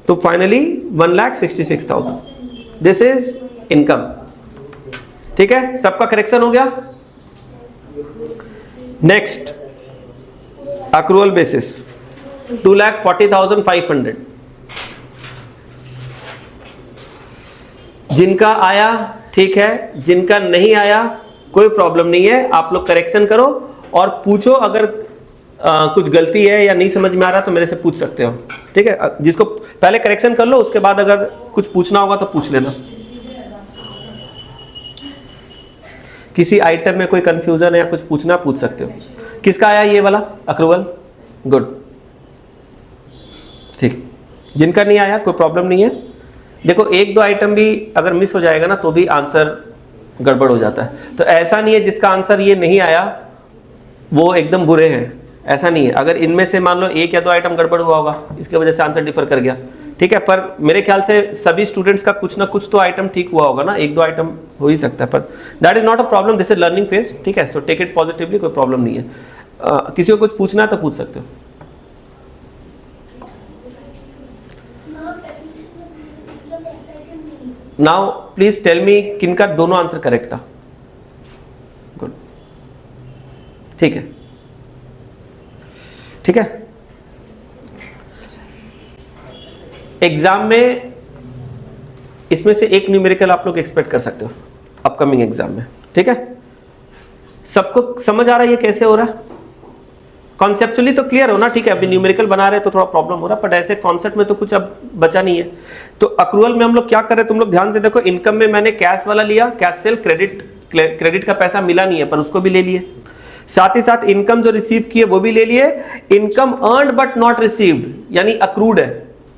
तो फाइनली 1,66,000 दिस इज इनकम, ठीक है। सबका करेक्शन हो गया। Next accrual basis 2,40,500। जिनका आया ठीक है, जिनका नहीं आया कोई प्रॉब्लम नहीं है, आप लोग करेक्शन करो और पूछो। अगर कुछ गलती है या नहीं समझ में आ रहा तो मेरे से पूछ सकते हो, ठीक है। जिसको पहले करेक्शन कर लो, उसके बाद अगर कुछ पूछना होगा तो पूछ लेना। किसी आइटम में कोई कंफ्यूजन है या कुछ पूछना, पूछ सकते हो। किसका आया ये वाला अक्रूवल? गुड, ठीक। जिनका नहीं आया कोई प्रॉब्लम नहीं है। देखो एक दो आइटम भी अगर मिस हो जाएगा ना तो भी आंसर गड़बड़ हो जाता है। तो ऐसा नहीं है जिसका आंसर ये नहीं आया वो एकदम बुरे हैं, ऐसा नहीं है। अगर इनमें से मान लो 1 या 2 आइटम गड़बड़ हुआ होगा, इसकी वजह से आंसर डिफर कर गया, ठीक है, पर मेरे ख्याल से सभी स्टूडेंट्स का कुछ ना कुछ तो आइटम ठीक हुआ होगा ना, 1-2 आइटम हो ही सकता है, पर that is not a problem, this is learning phase, ठीक है। सो टेक इट पॉजिटिवली, कोई प्रॉब्लम नहीं है। किसी को कुछ पूछना है तो पूछ सकते हो। नाउ प्लीज टेल मी किनका दोनों आंसर करेक्ट था। गुड, ठीक है, ठीक है। एग्जाम में इसमें से एक न्यूमेरिकल आप लोग एक्सपेक्ट कर सकते हो अपकमिंग एग्जाम में, ठीक है। सबको समझ आ रहा है ये कैसे हो रहा है? कॉन्सेप्चुअली तो क्लियर हो ना, ठीक है। अभी न्यूमेरिकल बना रहे तो थोड़ा प्रॉब्लम हो रहा है, बट ऐसे कॉन्सेप्ट में तो कुछ अब बचा नहीं है। तो अक्रूवल में हम लोग क्या कर रहे हैं, तुम लोग ध्यान से देखो। इनकम में मैंने कैश वाला लिया, कैश सेल, क्रेडिट का पैसा मिला नहीं है पर उसको भी ले लिए। साथ ही साथ इनकम जो रिसीव किए वो भी ले लिए। Income earned but not received यानी अक्रूड है,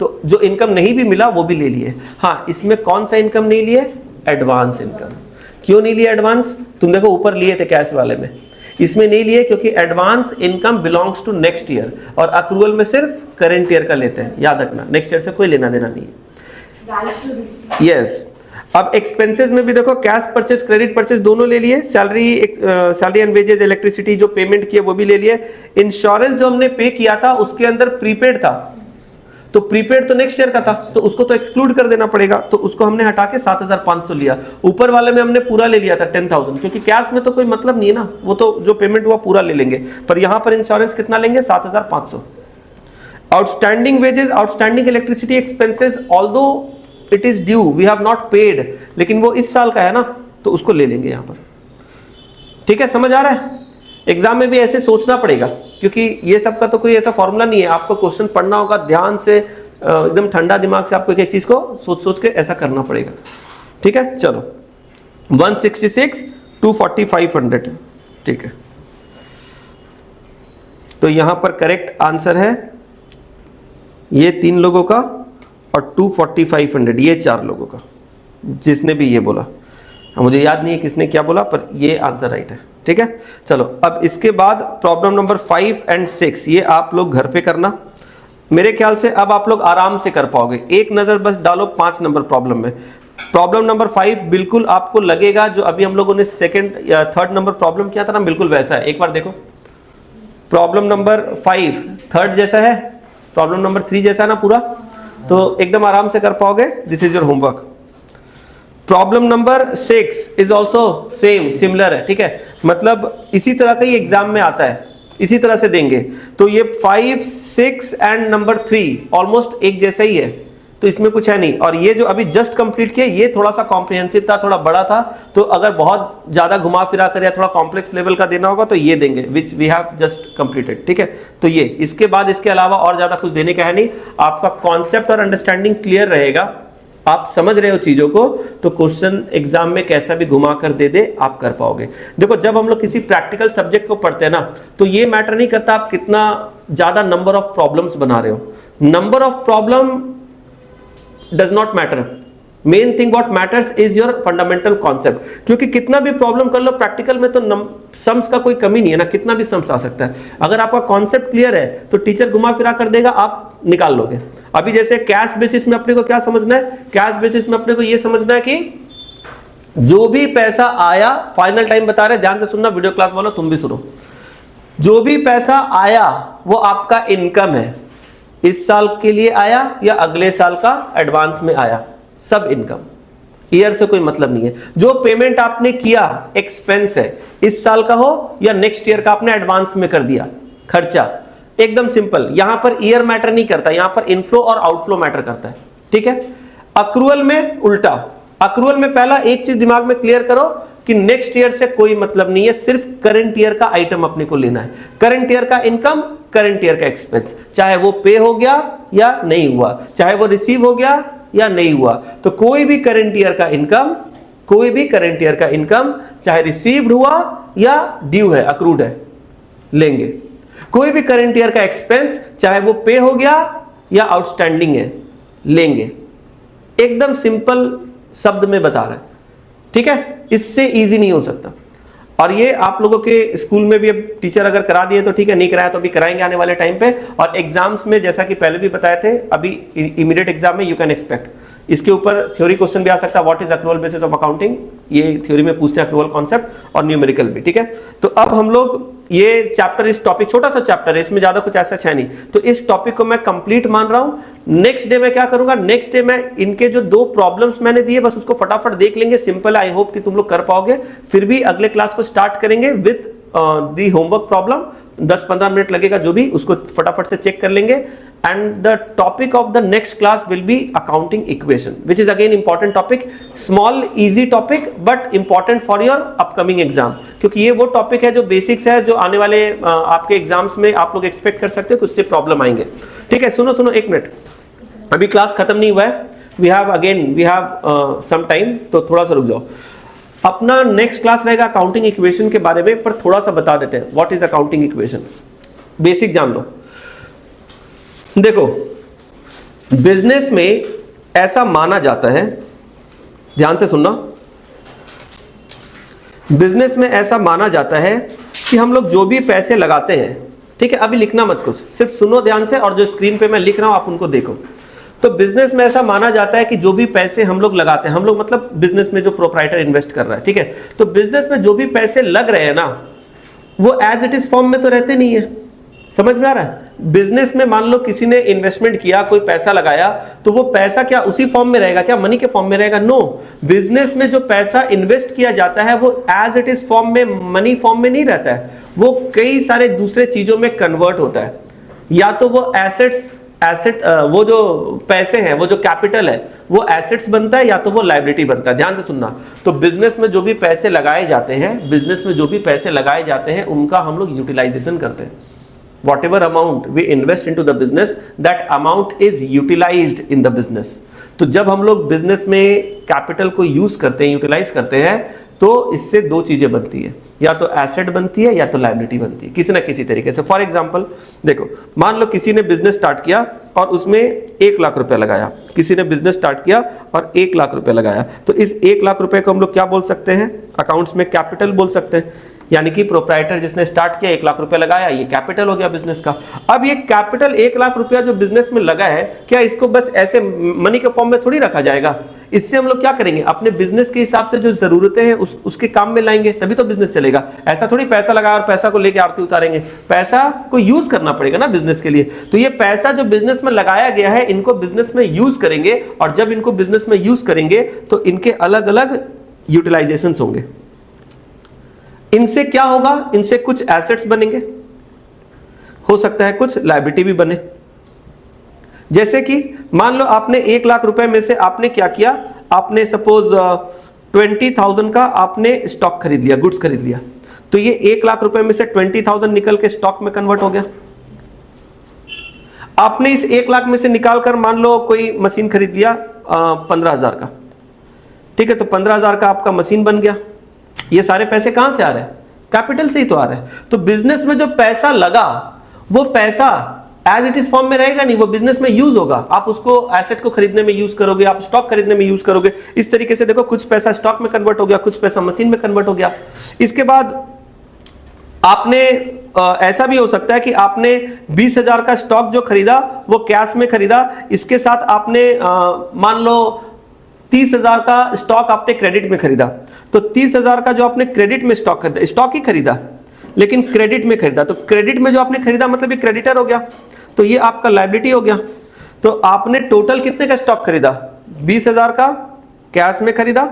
तो जो इनकम नहीं भी मिला वो भी ले लिए। हाँ, इसमें कौन सा इनकम नहीं लिए? Advance income. क्यों नहीं लिए एडवांस? तुम देखो ऊपर लिए थे कैश वाले में, इसमें नहीं लिए क्योंकि advance income belongs to next year, और अक्रूवल में सिर्फ करंट ईयर का लेते हैं, याद रखना, नेक्स्ट ईयर से कोई लेना देना नहीं है। यस। अब एक्सपेंसेस में भी देखो, कैश परचेस, क्रेडिट परचेस दोनों ले लिए। सैलरी एंड वेजेस, इलेक्ट्रिसिटी जो पेमेंट किए वो भी ले लिए। इंश्योरेंस जो हमने पे किया था उसके अंदर प्रीपेड था, तो प्रीपेड तो नेक्स्ट ईयर का था, तो उसको तो एक्सक्लूड कर देना पड़ेगा, तो उसको हमने हटा के 7,500 लिया। ऊपर वाले में हमने पूरा ले लिया था 10,000, क्योंकि कैश में तो कोई मतलब नहीं है ना, वो तो जो पेमेंट हुआ पूरा ले लेंगे, पर यहां पर इंश्योरेंस कितना लेंगे? 7,500। Outstanding wages, outstanding electricity expenses, although it is due, we have not paid, लेकिन वो इस साल का है ना, तो उसको ले लेंगे यहां पर, ठीक है। समझ आ रहा है? एग्जाम में भी ऐसे सोचना पड़ेगा, क्योंकि ये सब का तो कोई ऐसा फॉर्मूला नहीं है। आपको क्वेश्चन पढ़ना होगा ध्यान से, एकदम ठंडा दिमाग से आपको एक चीज को सोच सोच के ऐसा करना पड़ेगा, ठीक है। चलो 166 240 500, ठीक है। तो यहां पर करेक्ट आंसर है ये 3 लोगों का और 240 500 ये 4 लोगों का, जिसने भी ये बोला। मुझे याद नहीं है किसने क्या बोला, पर ये आंसर राइट है, ठीक है। चलो अब इसके बाद प्रॉब्लम नंबर 5 और 6 ये आप लोग घर पे करना। मेरे ख्याल से अब आप लोग आराम से कर पाओगे। एक नजर बस डालो 5 नंबर प्रॉब्लम में। प्रॉब्लम नंबर 5 बिल्कुल आपको लगेगा जो अभी हम लोगों ने सेकंड या थर्ड नंबर प्रॉब्लम किया था ना, बिल्कुल वैसा है। एक बार देखो, प्रॉब्लम नंबर 5 थर्ड जैसा है, प्रॉब्लम नंबर 3 जैसा है ना पूरा, तो एकदम आराम से कर पाओगे। This is your homework. Problem number 6 is also same, similar है, ठीक है। मतलब इसी तरह का ही एग्जाम में आता है, इसी तरह से देंगे। तो ये 5, 6 एंड नंबर 3 ऑलमोस्ट एक जैसा ही है, तो इसमें कुछ है नहीं। और ये जो अभी जस्ट कंप्लीट किया ये थोड़ा सा कॉम्प्रिहेंसिव था, थोड़ा बड़ा था, तो अगर बहुत ज्यादा घुमा फिरा कर या थोड़ा कॉम्प्लेक्स लेवल का देना होगा तो ये देंगे, which we have just completed, ठीक है। तो ये इसके बाद इसके अलावा और ज्यादा कुछ देने का है नहीं। आपका कॉन्सेप्ट और अंडरस्टैंडिंग क्लियर रहेगा, आप समझ रहे हो चीजों को, तो क्वेश्चन एग्जाम में कैसा भी घुमा कर दे दे आप कर पाओगे। देखो जब हम लोग किसी प्रैक्टिकल सब्जेक्ट को पढ़ते हैं ना, तो ये मैटर नहीं करता आप कितना ज्यादा नंबर ऑफ प्रॉब्लम्स बना रहे हो। Number of problem does not matter, main thing what matters is your fundamental concept. क्योंकि कितना भी प्रॉब्लम कर लो प्रैक्टिकल में, तो सम्स का कोई कमी नहीं है ना, कितना भी सम्स आ सकता है। अगर आपका कॉन्सेप्ट क्लियर है तो टीचर घुमा फिरा कर देगा, आप निकाल लोगे। अभी जैसे कैश बेसिस में अपने को क्या समझना है? कैश बेसिस में अपने को यह समझना है कि जो भी पैसा आया, फाइनल टाइम बता रहे, ध्यान से सुनना, वीडियो क्लास वालों तुम भी सुनो, जो भी पैसा आया वो आपका इनकम है। इस साल के लिए आया या अगले साल का एडवांस में आया, सब इनकम, ईयर से कोई मतलब नहीं है। जो पेमेंट आपने किया एक्सपेंस है, इस साल का हो या नेक्स्ट ईयर का, आपने एडवांस में कर दिया खर्चा, एकदम सिंपल। यहां पर ईयर मैटर नहीं करता, यहां पर इनफ्लो और आउटफ्लो मैटर करता है, ठीक है। अक्रूवल में उल्टा, अक्रूवल में पहला एक चीज दिमाग में क्लियर करो कि नेक्स्ट ईयर से कोई मतलब नहीं है, सिर्फ करंट ईयर का आइटम अपने को लेना है। करंट ईयर का इनकम, करंट ईयर का एक्सपेंस, चाहे वो पे हो गया या नहीं हुआ, चाहे वो रिसीव हो गया या नहीं हुआ, तो कोई भी करंट ईयर का इनकम, कोई भी करंट ईयर का इनकम, चाहे रिसीव्ड हुआ या ड्यू है, अक्रूड है, लेंगे। कोई भी करंट ईयर का एक्सपेंस, चाहे वो पे हो गया या आउटस्टैंडिंग है, लेंगे। एकदम सिंपल शब्द में बता रहे हैं। ठीक है, इससे इजी नहीं हो सकता। और ये आप लोगों के स्कूल में भी अब टीचर अगर करा दिए तो ठीक है, नहीं कराया तो अभी कराएंगे आने वाले टाइम पे। और एग्जाम्स में जैसा कि पहले भी बताए थे, अभी इमीडिएट एग्जाम में यू कैन एक्सपेक्ट इसके ऊपर थ्योरी क्वेश्चन भी आ सकता है, what is accrual basis of accounting, ये थ्योरी में पूछते हैं अक्रूवल कॉन्सेप्ट, और न्यूमेरिकल भी, ठीक है। तो अब हम लोग ये चैप्टर, इस टॉपिक छोटा सा चैप्टर है, इसमें ज्यादा कुछ ऐसा है नहीं, तो इस टॉपिक को मैं कंप्लीट मान रहा हूं। नेक्स्ट डे मैं क्या करूंगा, नेक्स्ट डे मैं इनके जो 2 प्रॉब्लम्स मैंने दिए बस उसको फटाफट देख लेंगे, सिंपल, आई होप कि तुम लोग कर पाओगे। फिर भी अगले क्लास को स्टार्ट करेंगे with the homework problem, 10-15 minute लगेगा जो भी, उसको फटाफट से चेक कर लेंगे। And the topic of the next class will be accounting equation, which is again important topic, small easy topic but important for your upcoming exam, क्योंकि ये वो टॉपिक है जो बेसिक्स है, जो आने वाले आपके एग्जाम्स में आप लोग एक्सपेक्ट कर सकते हो कि उससे प्रॉब्लम आएंगे, ठीक है। सुनो 1 मिनट, अभी क्लास खत्म नहीं हुआ है, वी हैव सम टाइम, तो थोड़ा सा रुक जाओ। अपना नेक्स्ट क्लास रहेगा अकाउंटिंग इक्वेशन के बारे में, पर थोड़ा सा बता देते हैं what is accounting equation, basic जान लो। देखो, बिजनेस में ऐसा माना जाता है, ध्यान से सुनना, बिजनेस में ऐसा माना जाता है कि हम लोग जो भी पैसे लगाते हैं, ठीक है, अभी लिखना मत कुछ, सिर्फ सुनो ध्यान से, और जो स्क्रीन पे मैं लिख रहा हूं आप उनको देखो। तो बिजनेस में ऐसा माना जाता है कि जो भी पैसे हम लोग लगाते हैं, हम लोग मतलब बिजनेस में जो प्रोप्राइटर इन्वेस्ट कर रहा है, ठीक है, तो बिजनेस में जो भी पैसे लग रहे हैं ना, वो एज इट इज फॉर्म में तो रहते नहीं है, समझ में आ रहा है। बिजनेस में मान लो किसी ने इन्वेस्टमेंट किया, कोई पैसा लगाया, तो वो पैसा क्या उसी फॉर्म में रहेगा क्या, मनी के फॉर्म में रहेगा? नो, बिजनेस में जो पैसा इन्वेस्ट किया जाता है वो एज इट इज फॉर्म में, मनी फॉर्म में नहीं रहता है, वो कई सारे दूसरे चीजों में कन्वर्ट होता है। या तो वो वो जो पैसे हैं, वो जो कैपिटल है वो एसेट्स बनता है, या तो वो लायबिलिटी बनता है। ध्यान से सुनना, तो बिजनेस में जो भी पैसे लगाए जाते हैं, बिजनेस में जो भी पैसे लगाए जाते हैं उनका हम लोग यूटिलाइजेशन करते हैं। Whatever amount we invest into the business, that amount is utilized in the business. तो जब हम लोग बिजनेस में कैपिटल को यूज करते हैं, यूटिलाइज करते हैं, तो इससे 2 चीजें बनती है, या तो एसेट बनती है या तो लायबिलिटी बनती है, किसी ना किसी तरीके से। फॉर एग्जांपल देखो, मान लो किसी ने बिजनेस स्टार्ट किया और उसमें 1 लाख रुपया लगाया, किसी ने बिजनेस स्टार्ट किया और 1 लाख रुपया लगाया, तो इस 1 लाख रुपए को हम लोग क्या बोल सकते हैं, अकाउंट्स में कैपिटल बोल सकते हैं। यानी कि प्रोप्राइटर जिसने स्टार्ट किया, 1 लाख रुपया लगाया, ये कैपिटल हो गया बिजनेस का। अब ये कैपिटल 1 लाख रुपया जो बिजनेस में लगा है, क्या इसको बस ऐसे मनी के फॉर्म में थोड़ी रखा जाएगा? इससे हम लोग क्या करेंगे, अपने बिजनेस के हिसाब से जो जरूरतें हैं उसके काम में लाएंगे, तभी तो बिजनेस चलेगा। ऐसा थोड़ी पैसा लगा और पैसा को लेके आरती उतारेंगे, पैसा को यूज करना पड़ेगा ना बिजनेस के लिए। तो ये पैसा जो बिजनेस में लगाया गया है, इनको बिजनेस में यूज करेंगे, और जब इनको बिजनेस में यूज करेंगे तो इनके अलग अलग यूटिलाइजेशन होंगे। इनसे क्या होगा, इनसे कुछ एसेट्स बनेंगे, हो सकता है कुछ लायबिलिटी भी बने। जैसे कि मान लो आपने 1 लाख रुपए में से आपने क्या किया, आपने सपोज 20,000 का आपने स्टॉक खरीद लिया, गुड्स खरीद लिया, तो ये 1 लाख रुपए में से 20,000 निकल के स्टॉक में कन्वर्ट हो गया। आपने इस 1 लाख में से निकाल कर मान लो कोई मशीन खरीद लिया 15,000 का, ठीक है, तो 15,000 का आपका मशीन बन गया। ये सारे पैसे कहां से आ रहे हैं, कैपिटल से ही तो आ रहे हैं। तो बिजनेस में जो पैसा लगा, वो पैसा एज इट इज फॉर्म में रहेगा नहीं, वो बिजनेस में यूज होगा। आप उसको एसेट को खरीदने में यूज करोगे, आप स्टॉक खरीदने में यूज करोगे। इस तरीके से देखो, कुछ पैसा स्टॉक में कन्वर्ट हो गया, कुछ पैसा मशीन में कन्वर्ट हो गया। इसके बाद आपने ऐसा भी हो सकता है कि आपने 20,000 का स्टॉक जो खरीदा वो कैश में खरीदा, इसके साथ आपने मान लो 30,000 का स्टॉक आपने क्रेडिट में खरीदा। तो 30,000 का जो आपने क्रेडिट में स्टॉक खरीदा, स्टॉक ही खरीदा लेकिन क्रेडिट में खरीदा, तो क्रेडिट में जो आपने खरीदा मतलब ये क्रेडिटर हो गया, तो ये आपका लायबिलिटी हो गया। तो आपने टोटल कितने का स्टॉक खरीदा, 20,000 का कैश में खरीदा,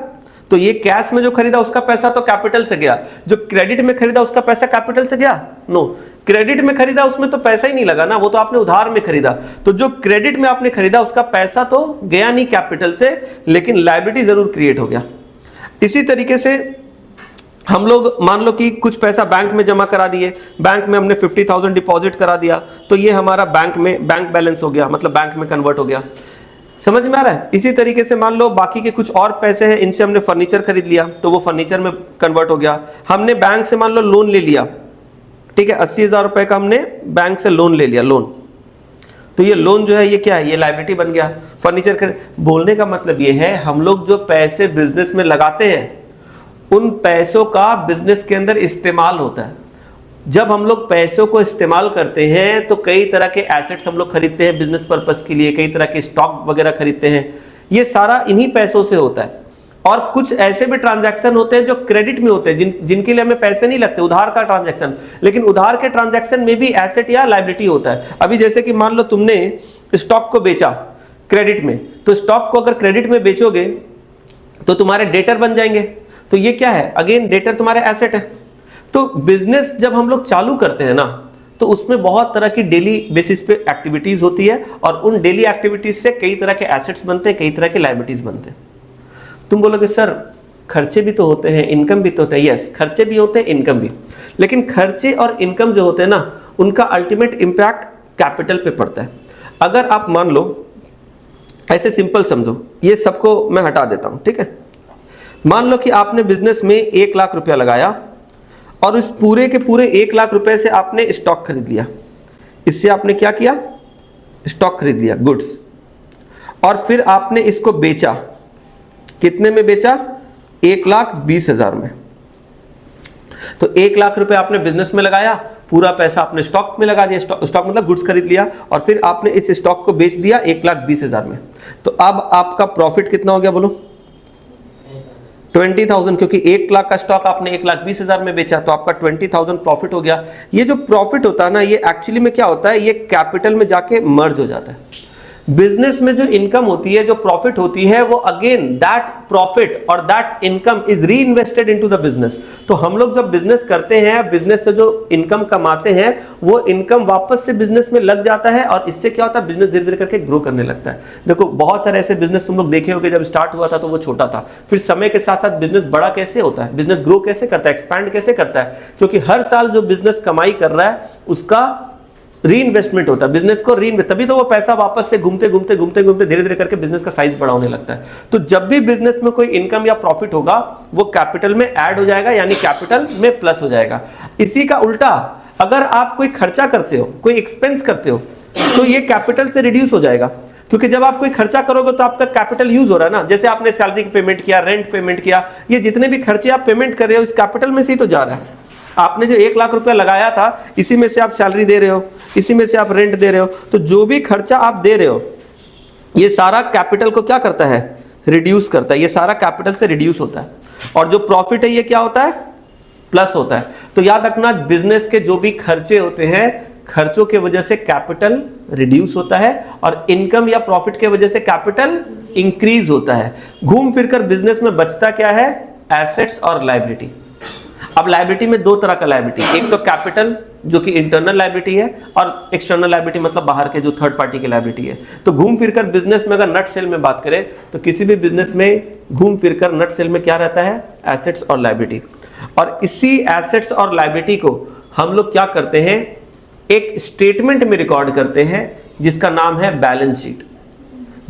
तो ये कैश में जो खरीदा उसका पैसा तो कैपिटल से गया, जो क्रेडिट में खरीदा उसका पैसा कैपिटल से गया? नो, क्रेडिट में खरीदा उसमें तो पैसा ही नहीं लगा ना, वो तो आपने उधार में खरीदा। तो जो क्रेडिट में आपने खरीदा उसका पैसा तो गया नहीं कैपिटल से, लेकिन लायबिलिटी जरूर क्रिएट हो गया। इसी तरीके से हम लोग मान लो कि कुछ पैसा बैंक में जमा करा दिए, बैंक में हमने 50,000 डिपॉजिट करा दिया, तो ये हमारा बैंक बैलेंस हो गया, मतलब बैंक में कन्वर्ट हो गया। समझ में आ रहा है? इसी तरीके से मान लो बाकी के कुछ और पैसे हैं, इनसे हमने फर्नीचर खरीद लिया, तो वो फर्नीचर में कन्वर्ट हो गया। हमने बैंक से मान लो लोन ले लिया, ठीक है, 80,000 रुपए का हमने बैंक से लोन ले लिया, लोन, तो ये लोन जो है ये क्या है, ये लायबिलिटी बन गया। फर्नीचर बोलने का मतलब ये है, हम लोग जो पैसे बिजनेस में लगाते हैं उन पैसों का बिजनेस के अंदर इस्तेमाल होता है। जब हम लोग पैसों को इस्तेमाल करते हैं तो कई तरह के एसेट्स हम लोग खरीदते हैं बिजनेस पर्पस के लिए, कई तरह के स्टॉक वगैरह खरीदते हैं, ये सारा इन्हीं पैसों से होता है। और कुछ ऐसे भी ट्रांजैक्शन होते हैं जो क्रेडिट में होते हैं, जिनके लिए हमें पैसे नहीं लगते, उधार का ट्रांजैक्शन। लेकिन उधार के ट्रांजैक्शन में भी एसेट या लायबिलिटी होता है। अभी जैसे कि मान लो तुमने स्टॉक को बेचा क्रेडिट में, तो स्टॉक को अगर क्रेडिट में बेचोगे तो तुम्हारे डेटर बन जाएंगे, तो ये क्या है, अगेन डेटर तुम्हारे एसेट है। तो बिजनेस जब हम लोग चालू करते हैं ना, तो उसमें बहुत तरह की डेली बेसिस पे एक्टिविटीज होती है, और उन डेली एक्टिविटीज से कई तरह के एसेट्स बनते हैं, कई तरह के लायबिलिटीज बनते हैं। तुम बोलोगे सर खर्चे भी तो होते हैं, इनकम भी तो होता है। यस, खर्चे भी होते हैं, इनकम भी। लेकिन खर्चे और इनकम जो होते हैं ना, उनका अल्टीमेट इंपैक्ट कैपिटल पे पड़ता है। अगर आप मान लो, ऐसे सिंपल समझो, ये सबको मैं हटा देता हूं, ठीक है। मान लो कि आपने बिजनेस में 1 लाख रुपया लगाया, और इस पूरे के पूरे 1 लाख रुपए से आपने स्टॉक खरीद लिया। इससे आपने क्या किया, स्टॉक खरीद लिया, गुड्स, और फिर आपने इसको बेचा। कितने में बेचा, 1,20,000 में। तो 1 लाख रुपए आपने बिजनेस में लगाया, पूरा पैसा आपने स्टॉक में लगा दिया, स्टॉक मतलब गुड्स खरीद लिया, और फिर आपने इस स्टॉक को बेच दिया 1,20,000 में। तो अब आपका प्रॉफिट कितना हो गया बोलो, 20,000, क्योंकि 1 लाख का स्टॉक आपने 1,20,000 में बेचा, तो आपका 20,000 प्रॉफिट हो गया। ये जो प्रॉफिट होता है ना, ये एक्चुअली में क्या होता है, ये कैपिटल में जाके मर्ज हो जाता है। बिजनेस में जो इनकम होती है, जो प्रॉफिट होती है, वो अगेन दैट प्रॉफिट और दैट इनकम इज री इन्वेस्टेड इनटू द बिजनेस। तो हम लोग जब बिजनेस करते हैं, बिजनेस से जो इनकम कमाते हैं, वो इनकम वापस से बिजनेस में लग जाता है, और इससे क्या होता है, बिजनेस धीरे धीरे करके ग्रो करने लगता है। देखो बहुत सारे ऐसे बिजनेस तुम लोग देखे होंगे, जब स्टार्ट हुआ था तो वो छोटा था, फिर समय के साथ साथ बिजनेस बड़ा कैसे होता है, बिजनेस ग्रो कैसे करता है, एक्सपैंड कैसे करता है, क्योंकि हर साल जो बिजनेस कमाई कर रहा है उसका री इन्वेस्टमेंट होता है, बिजनेस को री इन्वेस्ट, तभी तो वो पैसा वापस से घूमते घूमते घूमते घूमते धीरे धीरे करके बिजनेस का साइज बड़ा होने लगता है। तो जब भी बिजनेस में कोई इनकम या प्रॉफिट होगा, वो कैपिटल में ऐड हो जाएगा, यानी कैपिटल में प्लस हो जाएगा। इसी का उल्टा, अगर आप कोई खर्चा करते हो, कोई एक्सपेंस करते हो, तो ये कैपिटल से रिड्यूस हो जाएगा, क्योंकि जब आप कोई खर्चा करोगे तो आपका कैपिटल यूज हो रहा है ना। जैसे आपने सैलरी की पेमेंट किया, रेंट पेमेंट किया, ये जितने भी खर्चे आप पेमेंट कर रहे हो, इस कैपिटल में से ही तो जा रहा है। आपने जो 1 लाख रुपया लगाया था, इसी में से आप सैलरी दे रहे हो, इसी में से आप रेंट दे रहे हो, तो जो भी खर्चा आप दे रहे हो, ये सारा कैपिटल को क्या करता है, रिड्यूस करता है। ये सारा कैपिटल से रिड्यूस होता है, और जो प्रॉफिट है ये क्या होता है, प्लस होता है। तो याद रखना, बिजनेस के जो भी खर्चे होते हैं, खर्चों के वजह से कैपिटल रिड्यूस होता है, और इनकम या प्रॉफिट के वजह से कैपिटल इंक्रीज होता है। घूम फिरकर बिजनेस में बचता क्या है, एसेट्स और लायबिलिटी। अब लायबिलिटी में 2 तरह का लायबिलिटी, एक तो कैपिटल जो कि इंटरनल लायबिलिटी है, और एक्सटर्नल लायबिलिटी मतलब बाहर के जो थर्ड पार्टी की लायबिलिटी है। तो घूम फिरकर बिजनेस में अगर नट सेल में बात करें, तो किसी भी बिजनेस में घूम फिरकर नट सेल में क्या रहता है, एसेट्स और लायबिलिटी। और इसी एसेट्स और लायबिलिटी को हम लोग क्या करते हैं, एक स्टेटमेंट में रिकॉर्ड करते हैं, जिसका नाम है बैलेंस शीट,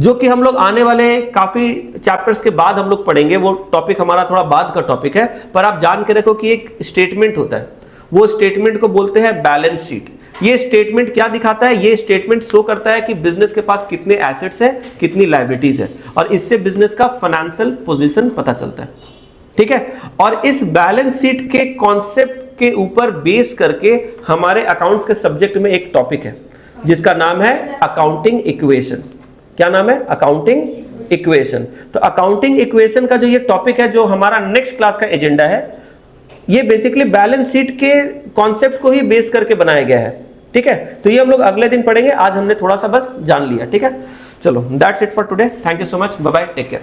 जो कि हम लोग आने वाले काफी चैप्टर्स के बाद हम लोग पढ़ेंगे। वो टॉपिक हमारा थोड़ा बाद का टॉपिक है, पर आप जान के रखो कि एक स्टेटमेंट होता है, वो स्टेटमेंट को बोलते हैं बैलेंस शीट। ये स्टेटमेंट क्या दिखाता है, ये स्टेटमेंट शो करता है कि बिजनेस के पास कितने एसेट्स है, कितनी लायबिलिटीज है, और इससे बिजनेस का फाइनेंशियल पोजीशन पता चलता है। ठीक है, और इस बैलेंस शीट के कॉन्सेप्ट के ऊपर बेस करके हमारे अकाउंट्स के सब्जेक्ट में एक टॉपिक है, जिसका नाम है अकाउंटिंग इक्वेशन। क्या नाम है, अकाउंटिंग इक्वेशन। तो अकाउंटिंग इक्वेशन का जो ये टॉपिक है, जो हमारा नेक्स्ट क्लास का एजेंडा है, ये बेसिकली बैलेंस शीट के कॉन्सेप्ट को ही बेस करके बनाया गया है। ठीक है, तो ये हम लोग अगले दिन पढ़ेंगे, आज हमने थोड़ा सा बस जान लिया। ठीक है, चलो, that's it for today, thank you so much, bye bye, take care.